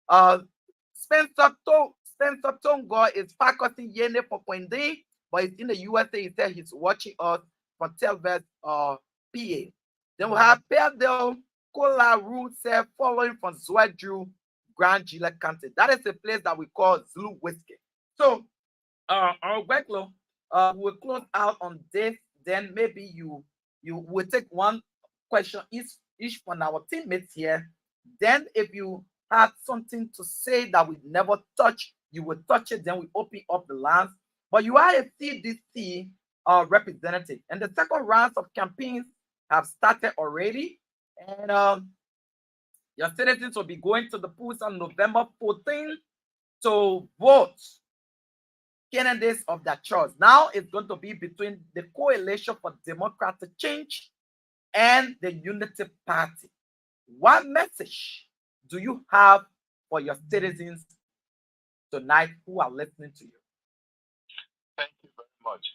Uh, Spencer Tongo is faculty Yene for Quendi, but he's in the USA. He said he's watching us from Telvest PA. Then we have Pedro Kola Root said following from Zwedru Grand Gila County. That is a place that we call Zulu Whiskey. So our Gwaikolo, we'll close out on this. Then maybe you will take one question each from our teammates here. Then if you had something to say that we never touch, you will touch it. Then we open up the lines. But you are a CDC representative, and the second round of campaigns have started already. And your citizens will be going to the polls on November 14th to vote candidates of their choice. Now it's going to be between the Coalition for Democratic Change and the Unity Party. What message do you have for your citizens tonight who are listening to you? Thank you very much.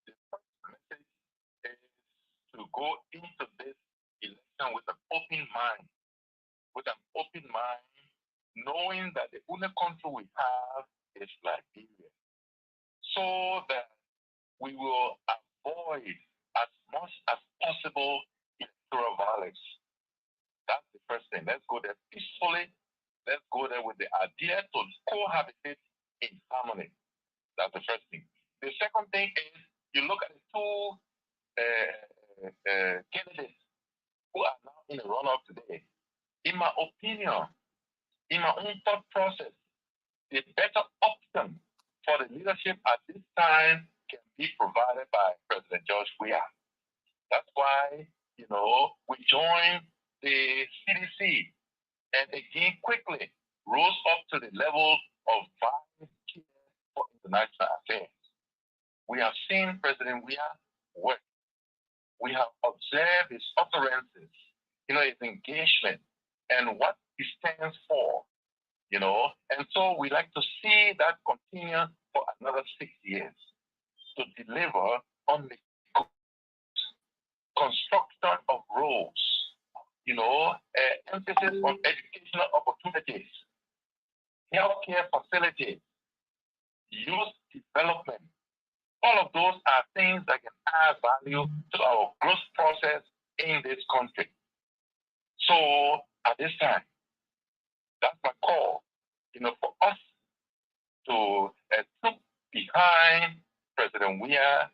The first message is to go into this election with an open mind, knowing that the only country we have is Liberia, so that we will avoid as much as possible electoral violence. That's the first thing. Let's go there peacefully. Let's go there with the idea to cohabitate in harmony. That's the first thing. The second thing is you look at the two candidates who are now in the runoff today. In my opinion, in my own thought process, the better option for the leadership at this time can be provided by President George Weah. That's why, we joined the CDC and again quickly rose up to the level of Vice Chair for International Affairs. We have seen President Weah work. We have observed his utterances, his engagement, and what he stands for, And so we like to see that continue for another 6 years to deliver on the construction of roads, emphasis on educational opportunities, healthcare facilities, youth development. All of those are things that can add value to our growth process in this country. So at this time, that's my call, for us to look behind President Weah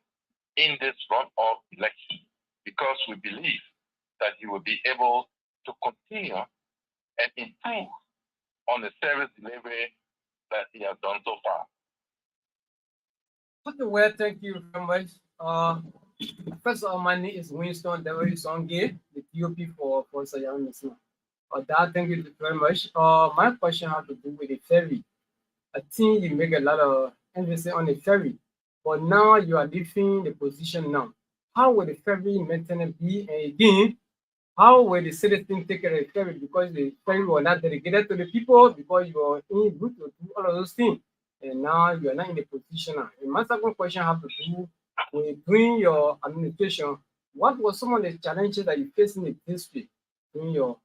in this run-off election, because we believe that he will be able to continue and improve on the service delivery that he has done so far. Okay, well, thank you very much. First of all, my name is Winston Devery Songe, the POP for Yarwin Mehnsonnoh. Dad, thank you very much. My question has to do with the ferry. I think you make a lot of emphasis on the ferry, but now you are leaving the position now. How will the ferry maintenance be? And again, how will the citizens take care of the ferry? Because the ferry was not dedicated to the people, because you are in good to do all of those things. And now you are not in the position now. And my second question has to do with doing your administration. What were some of the challenges that you faced in the district during your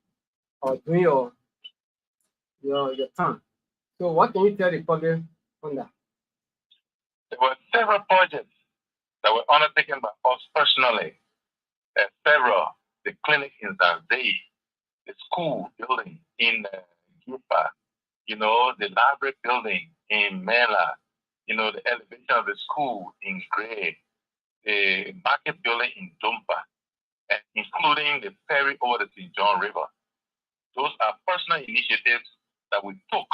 time? So what can you tell the public on that? There were several projects that were undertaken by us personally. Several, the clinic in Zanzay, the school building in Gipa, the library building in Mela, the elevation of the school in Gray, the market building in Dumpa, and including the ferry over the St. John River. Those are personal initiatives that we took,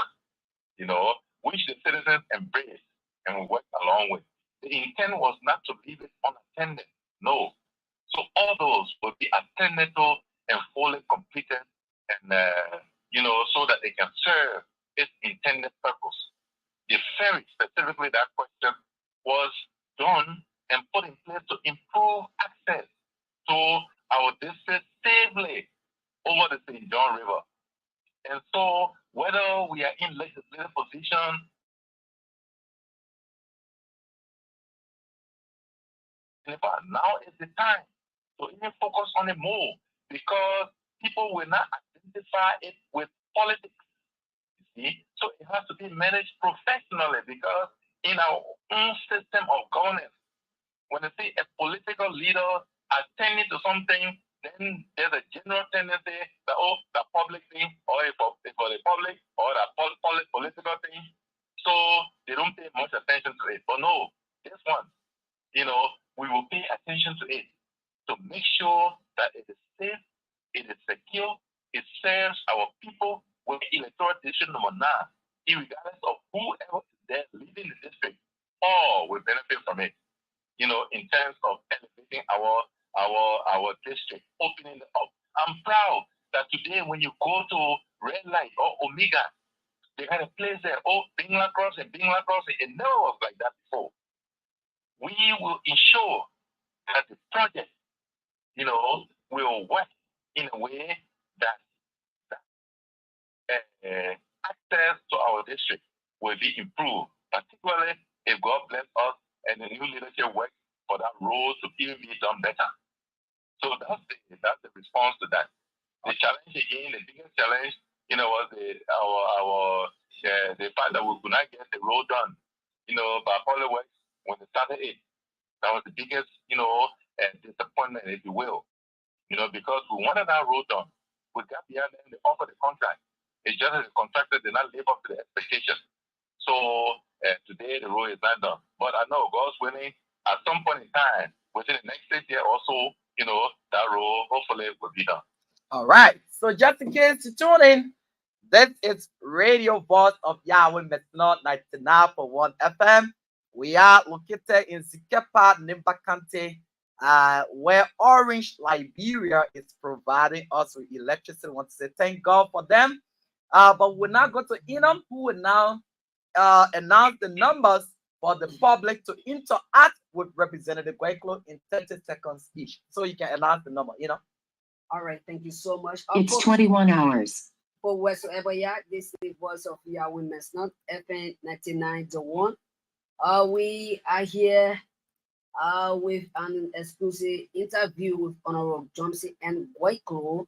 which the citizens embraced and we worked along with. The intent was not to leave it unattended, no. So all those will be attended to and fully completed, and so that they can serve its intended purpose. The ferry, specifically that question, was done and put in place to improve access to our district safely over the St. John River. And so whether we are in legislative position Now is the time to even focus on it more, because people will not identify it with politics. You see, so it has to be managed professionally, because in our own system of governance, when you see a political leader attending to something, then there's a general tendency that, oh, the public thing, or if for the public, or the political thing. So they don't pay much attention to it. But no, this one, we will pay attention to it to make sure that it is safe, it is secure, it serves our people with electoral district number 9, regardless of whoever is there leading the district. All will benefit from it, in terms of elevating our district, opening it up. I'm proud that today when you go to Red Light or Omega, they had a place there, Bingla Crossing, it never was like that before. We will ensure that the project, will work in a way that access to our district will be improved, particularly if God bless us and the new leadership works for that road to even be done better. So that's the response to that. The challenge again, the biggest challenge, was the fact that we could not get the road done, by Holy Works when they started it. That was the biggest, disappointment, if you will, because we wanted that road done. We got behind them, they offered the contract. It's just that the contractor did not live up to the expectation. So today the road is not done. But I know God's willing, at some point in time, within the next 6 years or so, that road hopefully will be done. All right. So just in case you tune in, this is Radio Voice of Yarwin Mehnsonnoh 99.1 FM. We are located in Zikepa, Nimbakante, where Orange Liberia is providing us with electricity. I want to say thank God for them. But we're now going to Inam, who will now announce the numbers for the public to interact with Representative Gwaikolo in 30 seconds each. So you can announce the number, All right, thank you so much. It's 21 hours. For whatsoever, this is the voice of Yarwin Mehnsonnoh, FN 99.1. We are here with an exclusive interview with Honorable Johnson and Gwaikolo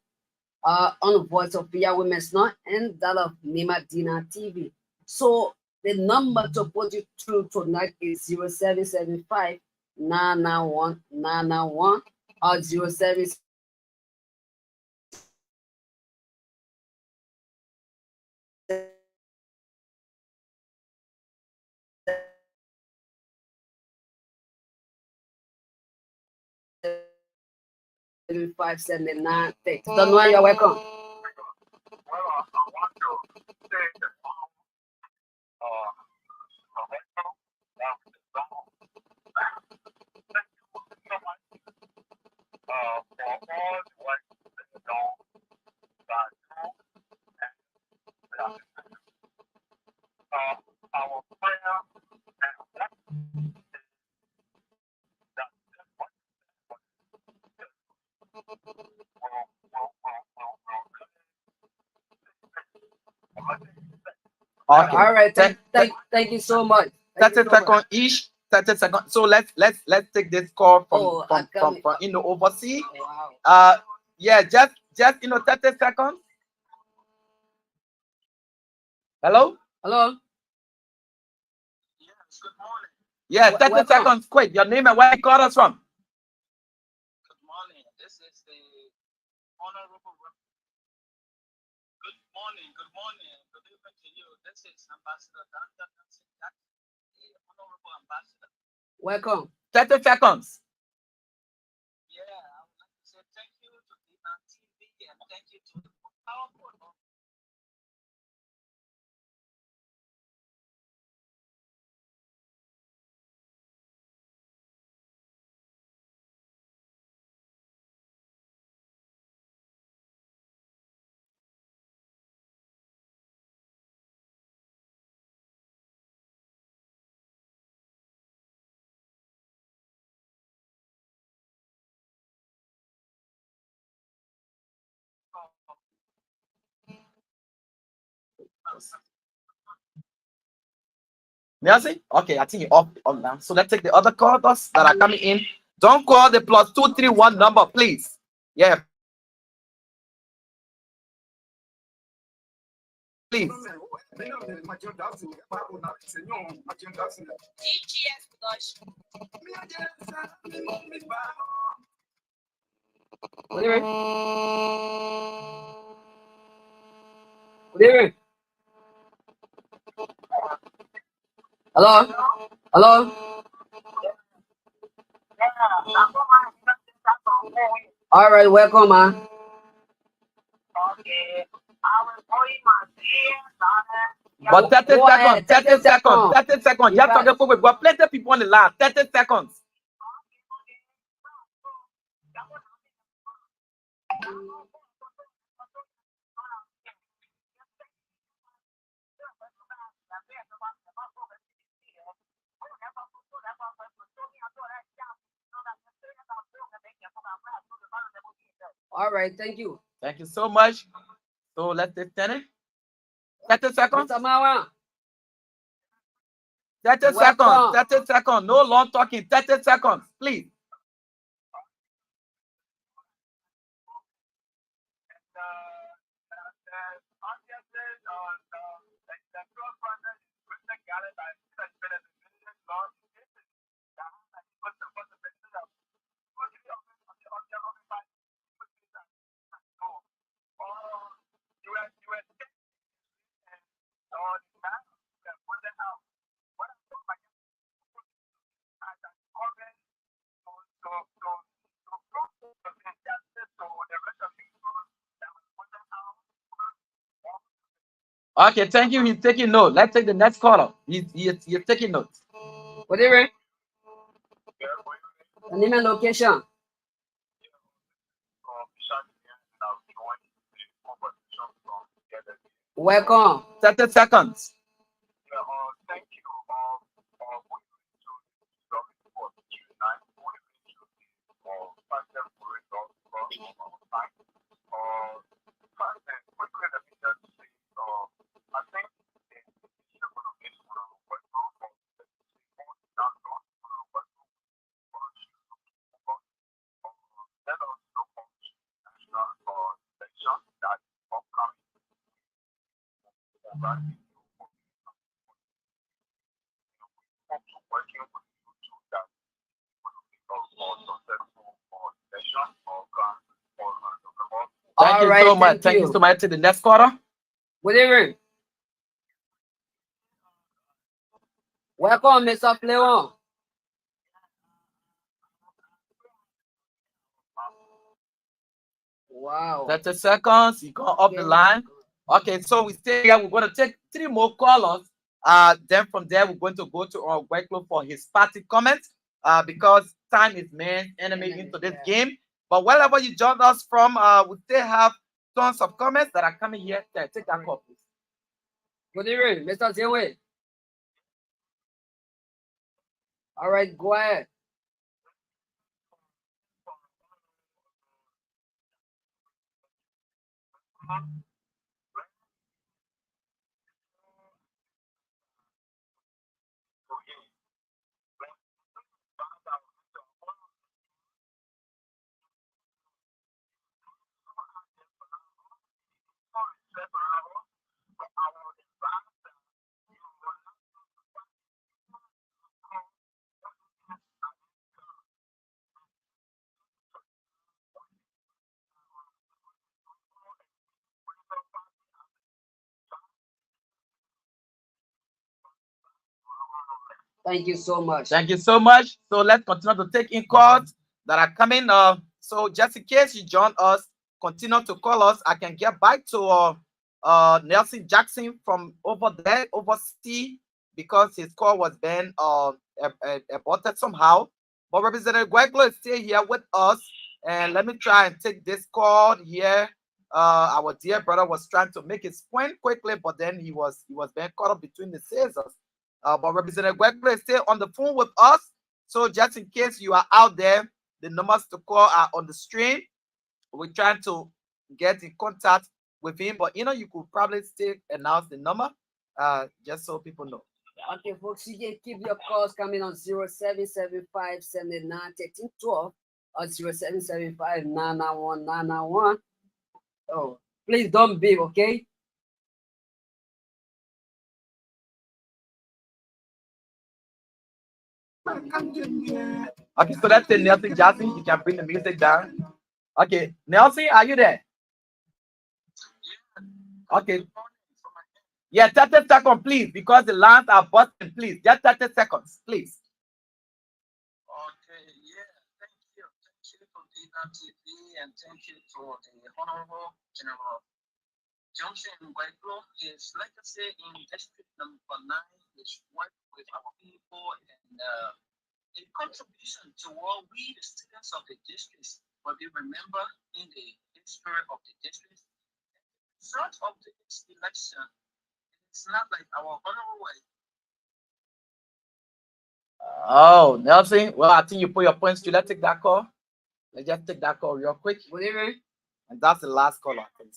on the voice of Yarwin Mehnsonnoh and that of Nimadina TV. So the number to put you through tonight is 0775 991 991 or 07. Five 79. Don't know, you're welcome. Well, I want to say that thank you so much for all the work that you know that our prayer and that Okay. All right. Thank you so much. 30 seconds each. 30 seconds. So let's take this call from overseas. Wow. Yeah, just 30 seconds. Hello? Hello. Yes, good morning. Yeah, 30 Welcome. seconds. Quick. Your name and where you call us from? Good morning. This is the honorable. Good morning. Good evening to you. This is Ambassador Danta, the honorable ambassador. Welcome. 30 seconds. Yeah, I would like to say thank you to Dina TV and thank you to the powerful. Merci? Okay, I think you're off now. So let's take the other callers that are coming in. Don't call the +231 number, please. Yeah. Please. DGS Production. Hello? Hello? All right, welcome, man. But 30 Go ahead, seconds, 30 seconds, 30 seconds. You have to get forward. We have plenty of people on the line. 30 seconds. All right, thank you. Thank you so much. So let's take 10. 30 seconds. Mr. Mawa. 30 seconds. 30 seconds. No long talking. 30 seconds, please. Okay, thank you. He's taking note. Let's take the next caller. He's taking notes. Whatever. The name and location. Welcome. 30 seconds. Thank you so much. Thank you so much. To the next caller. Whatever. Welcome, Mr. Fleon. Wow. 30 seconds. You go up the line. Okay, so we stay here. We're going to take 3 more callers. Then from there, we're going to go to our Gwaikolo for his party comments. Because time is man's enemy into this game. But wherever you join us from, we still have tons of comments that are coming here. Take that call, please. Good evening, Mr. Zewe. All right, go ahead. Thank you so much. Thank you so much. So let's continue to take in calls that are coming. So just in case you join us, continue to call us. I can get back to Nelson Jackson from over there, overseas, because his call was been aborted somehow. But Representative Gwaikolo is still here with us. And let me try and take this call here. Our dear brother was trying to make his point quickly, but then he was being caught up between the scissors. But Representative Gwaikolo is still on the phone with us. So just in case you are out there, the numbers to call are on the stream. We're trying to get in contact with him, but you could probably still announce the number, just so people know. Okay, folks, you can keep your calls coming on 0775 79 13 12 or 0775 991 991. Oh, please don't beep, okay? Okay, so that's it, Nelson Johnson. You can bring the music down. Okay, Nelson, are you there? Okay. Yeah, 30 seconds, please, because the lines are busting, please. Just 30 seconds, please. Okay, yeah, thank you. Thank you to Dina TV and thank you to the Honorable General Johnson Gwaikolo. His legacy in District Number 9 is work with our people and a contribution to what we, the students of the district, will be remembered in the history of the district. The result of this election, it's not like our honorable way. Oh, Nelson. Well, I think you put your points to. Let's take that call. Let's just take that call real quick. Good evening. And that's the last call, I think.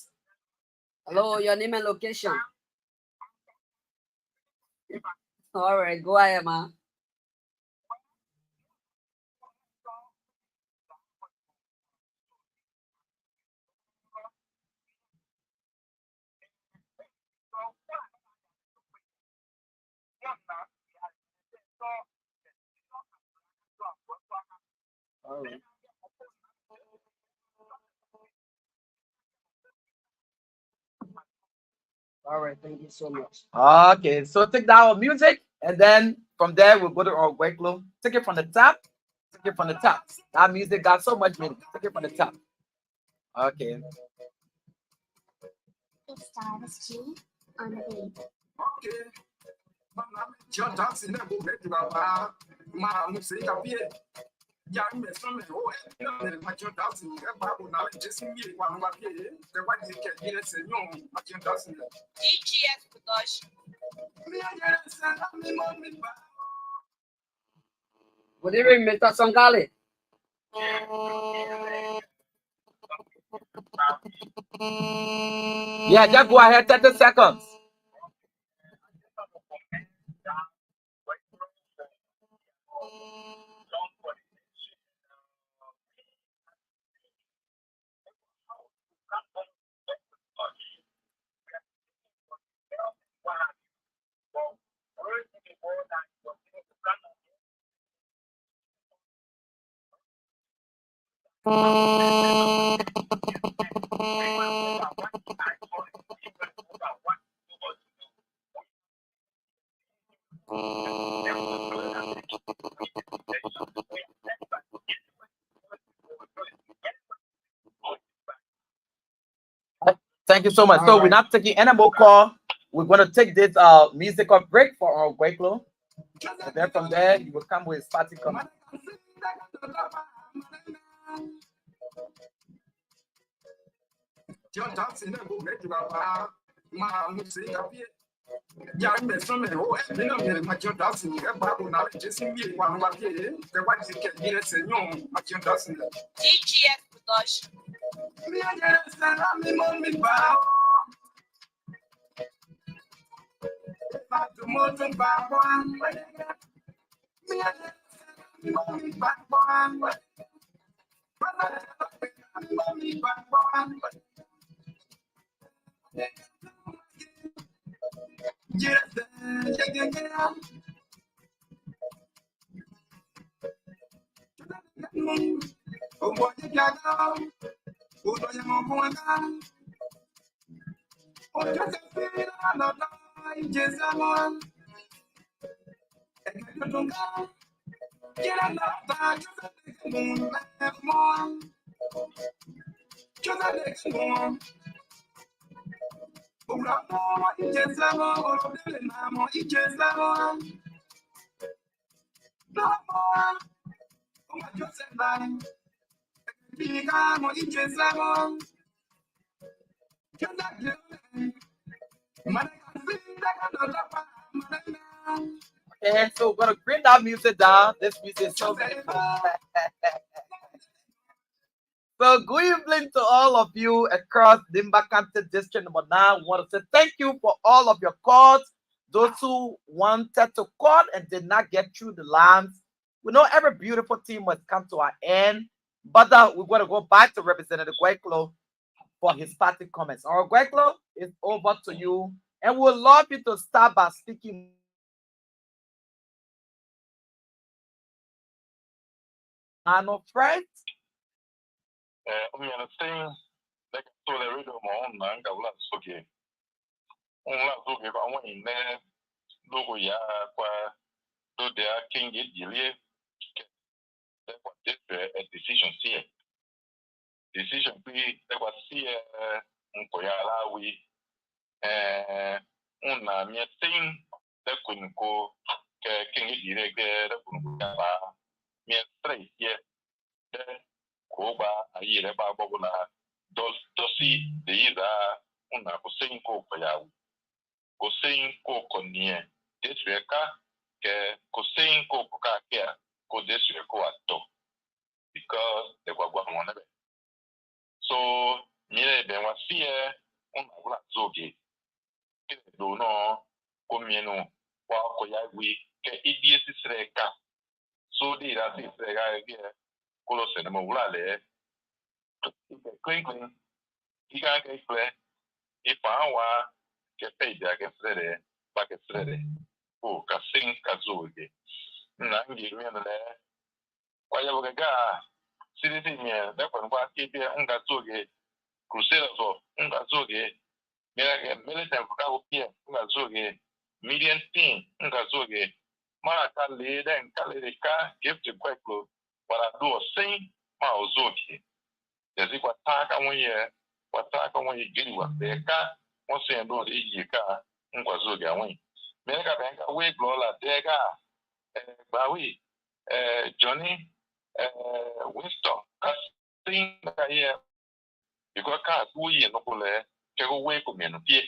Hello, your name and location. All right, go ahead, man. All right. All right, thank you so much. Okay, so take down music, and then from there we'll go to our workflow. Take it from the top. Take it from the top. That music got so much meaning. Take it from the top. Okay. It's Travis G on the beat. Okay. John Johnson, that go back to our man, say, Yarwin Mehnsonnoh, my John Johnson, now just me one of the one you can get us and young, my John Johnson. DGS production. Good evening, Mr. Sangale. Yeah, just go ahead, 30 seconds. Thank you so much. So we're not taking any more call. We're going to take this musical break for our workflow. And then from there, you will come with party coming. John Johnson, that go back to our man, say, Yarwin Mehnsonnoh, my John Johnson, now just me one of the one you can get us and young, my John Johnson. DGS production. Okay, so we're going to bring that music down. This music is so beautiful. So good evening to all of you across Dimba County District number 9. I want to say thank you for all of your calls. those who wanted to call and did not get through the lines. We know every beautiful team must come to an end, but we're going to go back to Representative Gwaikolo for his party comments. Our Gwaikolo, is over to you, and we'd love you to start by speaking first. I'm saying like so the radio mo on nga wala soke. On la soke ba won in there logo ya kwa do they are king delay what a decision here. Decision be that was here on la we on na mi saying that couldn't go king delay that couldn't go ba mi straight here ko ba ayire ba bobula dosi de ida una ko saying ko ya ko saying ko konie desweka ke ko saying ko ka kia ko desweko ato because the gwagwa ngona be so mire be wa sie una wala zoge ke do no ko mienu wa ko ya wi ke idie sisreka so di ra sisreka ke ko lo se mo wala le clean iga ke fle ifa wa ke pe dia ke frere ba ke frere o ka sing ka zoge na ngi mi na le kwa ya ga sirisi mi da kwa kwa ke bi nga zoge crusader so nga zoge mira ke militant ka ko pie nga zoge median team nga zoge mara ka le den ka le ka give to Gwaikolo para do sing ma o zoge yazi kwa taka mwenye kwa taka mwenye giri wa beka wonse ndo de yika ngwa zoge awin mera benga we glola dega bawi Johnny Winston casting here because ka ku yi no kule ke go we ko menu pie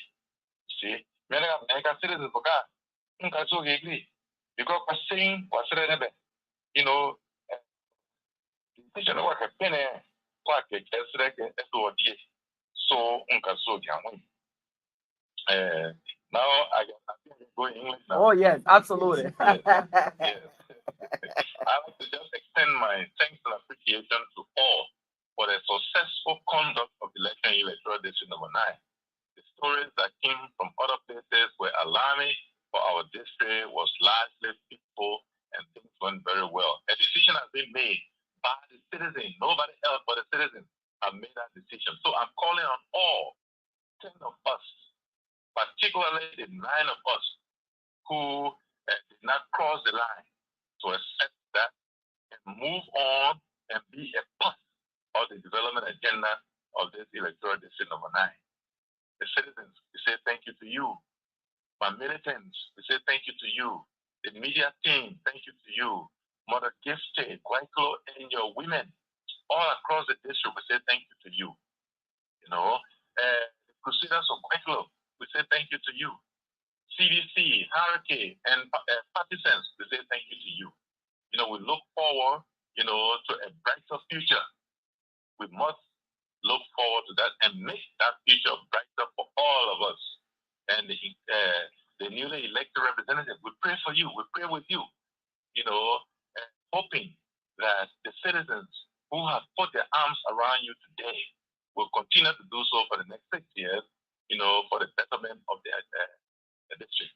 see mera benga citizen boka ngwa zoge gri because passing was rebe you know decision wa ka pene kwa ke kesreke edo die so nka zoge awin now I can go English now. Oh, yes, absolutely. Yes. I like to just extend my thanks and appreciation to all for the successful conduct of the election electoral district number 9. The stories that came from other places were alarming, but our district was largely peaceful and things went very well. A decision has been made by the citizen. Nobody else but the citizen have made that decision. So I'm calling on all 10 of us, particularly the 9 of us who did not cross the line, to accept that and move on and be a part of the development agenda of this electoral district number 9. The citizens, we say thank you to you. My militants, we say thank you to you. The media team, thank you to you. Mother Gifted, Gwaikolo, and your women all across the district, we say thank you to you. You know, the Crusaders of Gwaikolo, we say thank you to you. CDC, Hurricane, and partisans, we say thank you to you. You know, we look forward, you know, to a brighter future. We must look forward to that and make that future brighter for all of us. And the newly elected representatives, we pray for you. We pray with you, you know, hoping that the citizens who have put their arms around you today will continue to do so for the next 6 years, you know, for the betterment of the district.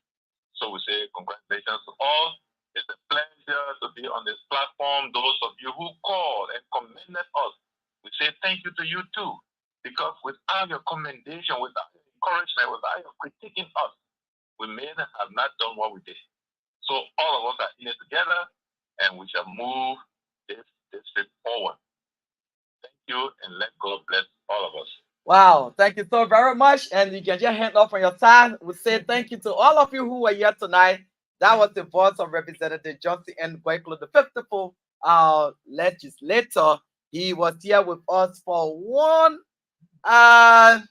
So we say congratulations to all. It's a pleasure to be on this platform. Those of you who called and commended us, we say thank you to you too. Because without your commendation, without your encouragement, without your critiquing us, we may have not done what we did. So all of us are in it together, and we shall move this district forward. Thank you, and let God bless all of us. Wow, thank you so very much. And you can just hand off on your side. We say thank you to all of you who were here tonight. That was the voice of Representative Johnson N. Gwaikolo, the 54th legislator. He was here with us for 1 hour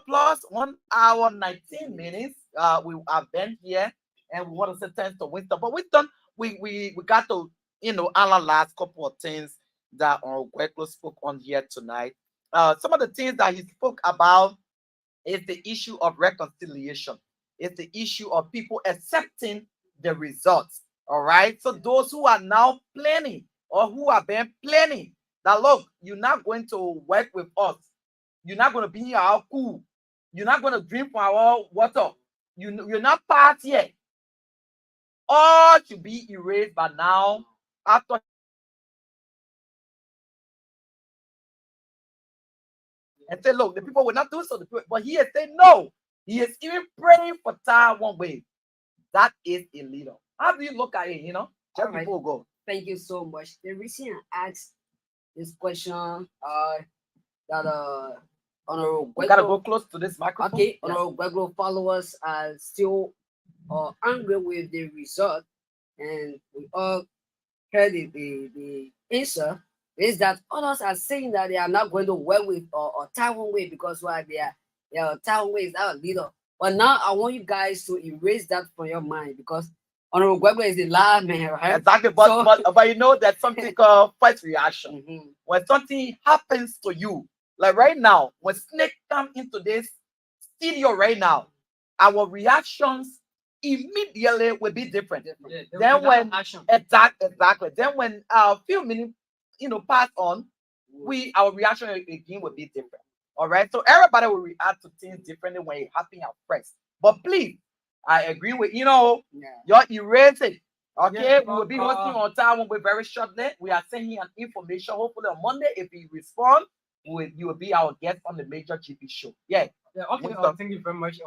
plus 1 hour 19 minutes. We have been here, and we want to say thanks to Winston. But Winston, we got to analyze a couple of things that Gwaikolo spoke on here tonight. Some of the things that he spoke about is the issue of reconciliation. It's the issue of people accepting the results. All right. So those who are now planning or who have been planning that, look, you're not going to work with us. You're not going to be in our pool. You're not going to drink from our water. You're not part yet. All should be erased by now after. And say, look, the people will not do so. But he is saying no. He is even praying for Taiwan way. That is a leader. How do you look at it? You know, just Alright. before we go. Thank you so much. The reason I asked this question, that Honorable We gotta Gwaikolo- go close to this microphone. Okay, Yeah. Honorable Gwaikolo followers are still angry with the result, and we all heard the answer is that others are saying that they are not going to work with or Taiwan way because why they are Taiwan way is our leader. But now I want you guys to erase that from your mind because Honorable Gwaikolo is the last man, right? Exactly, but, So- but you know there's something called first reaction. Mhm. When something happens to you, like right now, when snake come into this studio right now, our reactions immediately will be different. Yeah, Then when action. exactly, then when a few minutes, pass on, our reaction again will be different. All right, so everybody will react to things differently when it happens at first. But please, I agree with Yeah. you're erasing. Okay, Yeah, we will be but, hosting on time very shortly. We are sending an information. Hopefully on Monday, if he respond, you will be our guest on the major GP show. Yeah. Yeah, okay, Winston. thank you very much.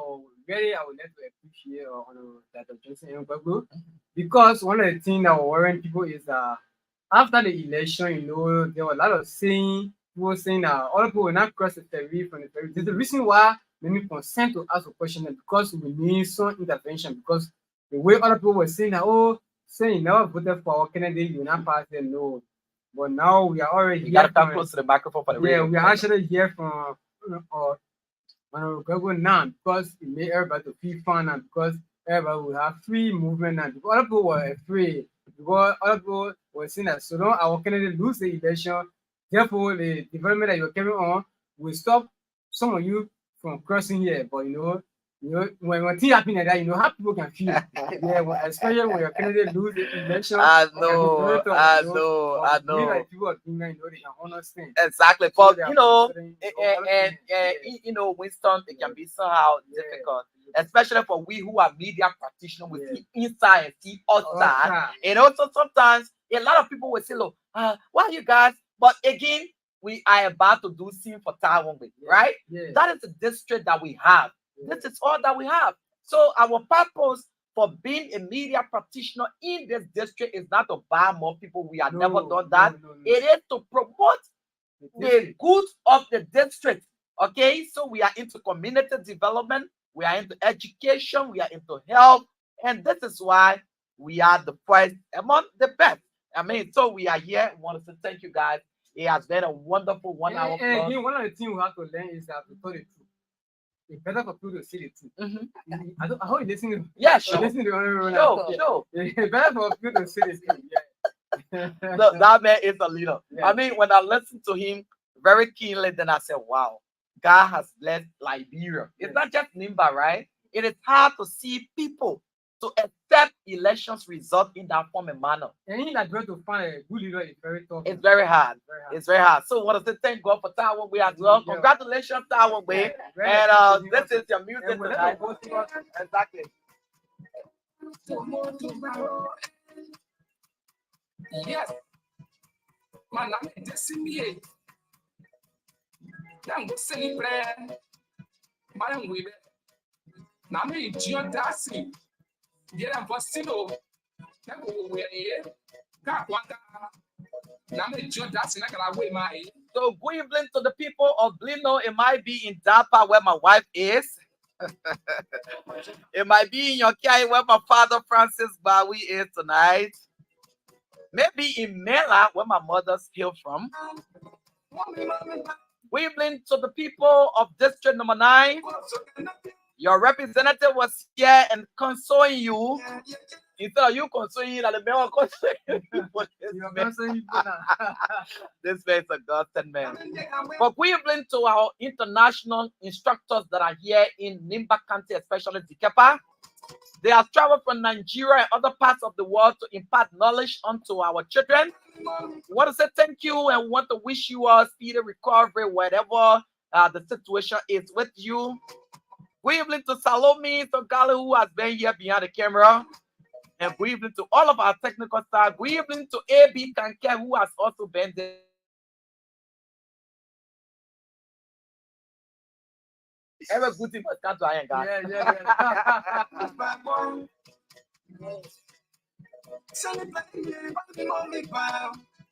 Really, I would like to appreciate Dr. Johnson and Gbagbo, because one of the things that were worrying people is after the election, there were a lot of people saying that other people will not cross the ferry from the ferry. There's the reason why many consent to ask a question because we need some intervention, because the way other people were saying that, saying you never voted for our candidate, you will not pass them, no. But now we are already You gotta here come from- close to the microphone for the yeah, radio. we are actually here from Google now because it made everybody to feel fun and because everybody will have free movement and because other people were afraid because other people were saying that so long our candidate lose the election, therefore the development that you're carrying on will stop some of you from crossing here. But when things happen like that, how people can feel. Especially when your candidate lose the election. I or know, the developer, I but know, we I feel know. like people are doing that, they can understand. Exactly, So but they are considering, Winston, it can be somehow Yeah. difficult, especially for we who are media practitioners. We Yeah. see inside and see outside, Outside. and also sometimes a lot of people will say, "Look, why you guys?" But again, we are about to do scene for Taiwan, right? Yeah. That is the district that we have. Yeah. This is all that we have. So our purpose for being a media practitioner in this district is not to buy more people. We have never done that. No. It is to promote the goods of the district. Okay, so we are into community development, we are into education, we are into health, and this is why we are the first among the best. I mean, so we are here. We want to say thank you guys. It has been a wonderful 1 hour. And again, one of the things we have to learn is that to tell the truth. It's better for people to say the truth. Mhm. I hope you listen to Yeah, you sure. listen to Sure. It's better for people to say the truth. Yeah. Look, that man is a leader. Yeah. I mean, when I listened to him very keenly, then I said, wow, God has blessed Liberia. It's not just Nimba, right? It is hard to see people to accept elections result in that form and manner. And in that way to find a good leader is very tough. It's very hard. Very hard. It's very hard. So I want to say thank God for Taiwan Way as well. Yeah. Congratulations, Taiwan Way. Very And appreciative. this is your music And whenever tonight. we go to us, Exactly. Yes. Man, I'm decimate. Now go celebrate. Man, we now me John Darcy. Yeah, I'm for still. Now we here. Can't wonder. Now me John Darcy. Now can I wait my. So good evening to the people of Blino. It might be in Dapa where my wife is. It might be in Yokai where my father Francis Bowie is tonight. Maybe in Mela where my mother's hail from. Good evening to the people of District Number 9. Your representative was here and consoling you Instead of you consoling that the man consoling people. You're consoling people now. This man is a godsend man. But equivalent to our international instructors that are here in Nimba County, especially Dikepa, they have traveled from Nigeria and other parts of the world to impart knowledge onto our children. We want to say thank you and want to wish you a speedy recovery, whatever the situation is with you. Good evening to Salome Sogalo, who has been here behind the camera. And good evening to all of our technical staff. Good evening to AB Kanke, who has also been there. Every good thing must come to Iron God. Yeah.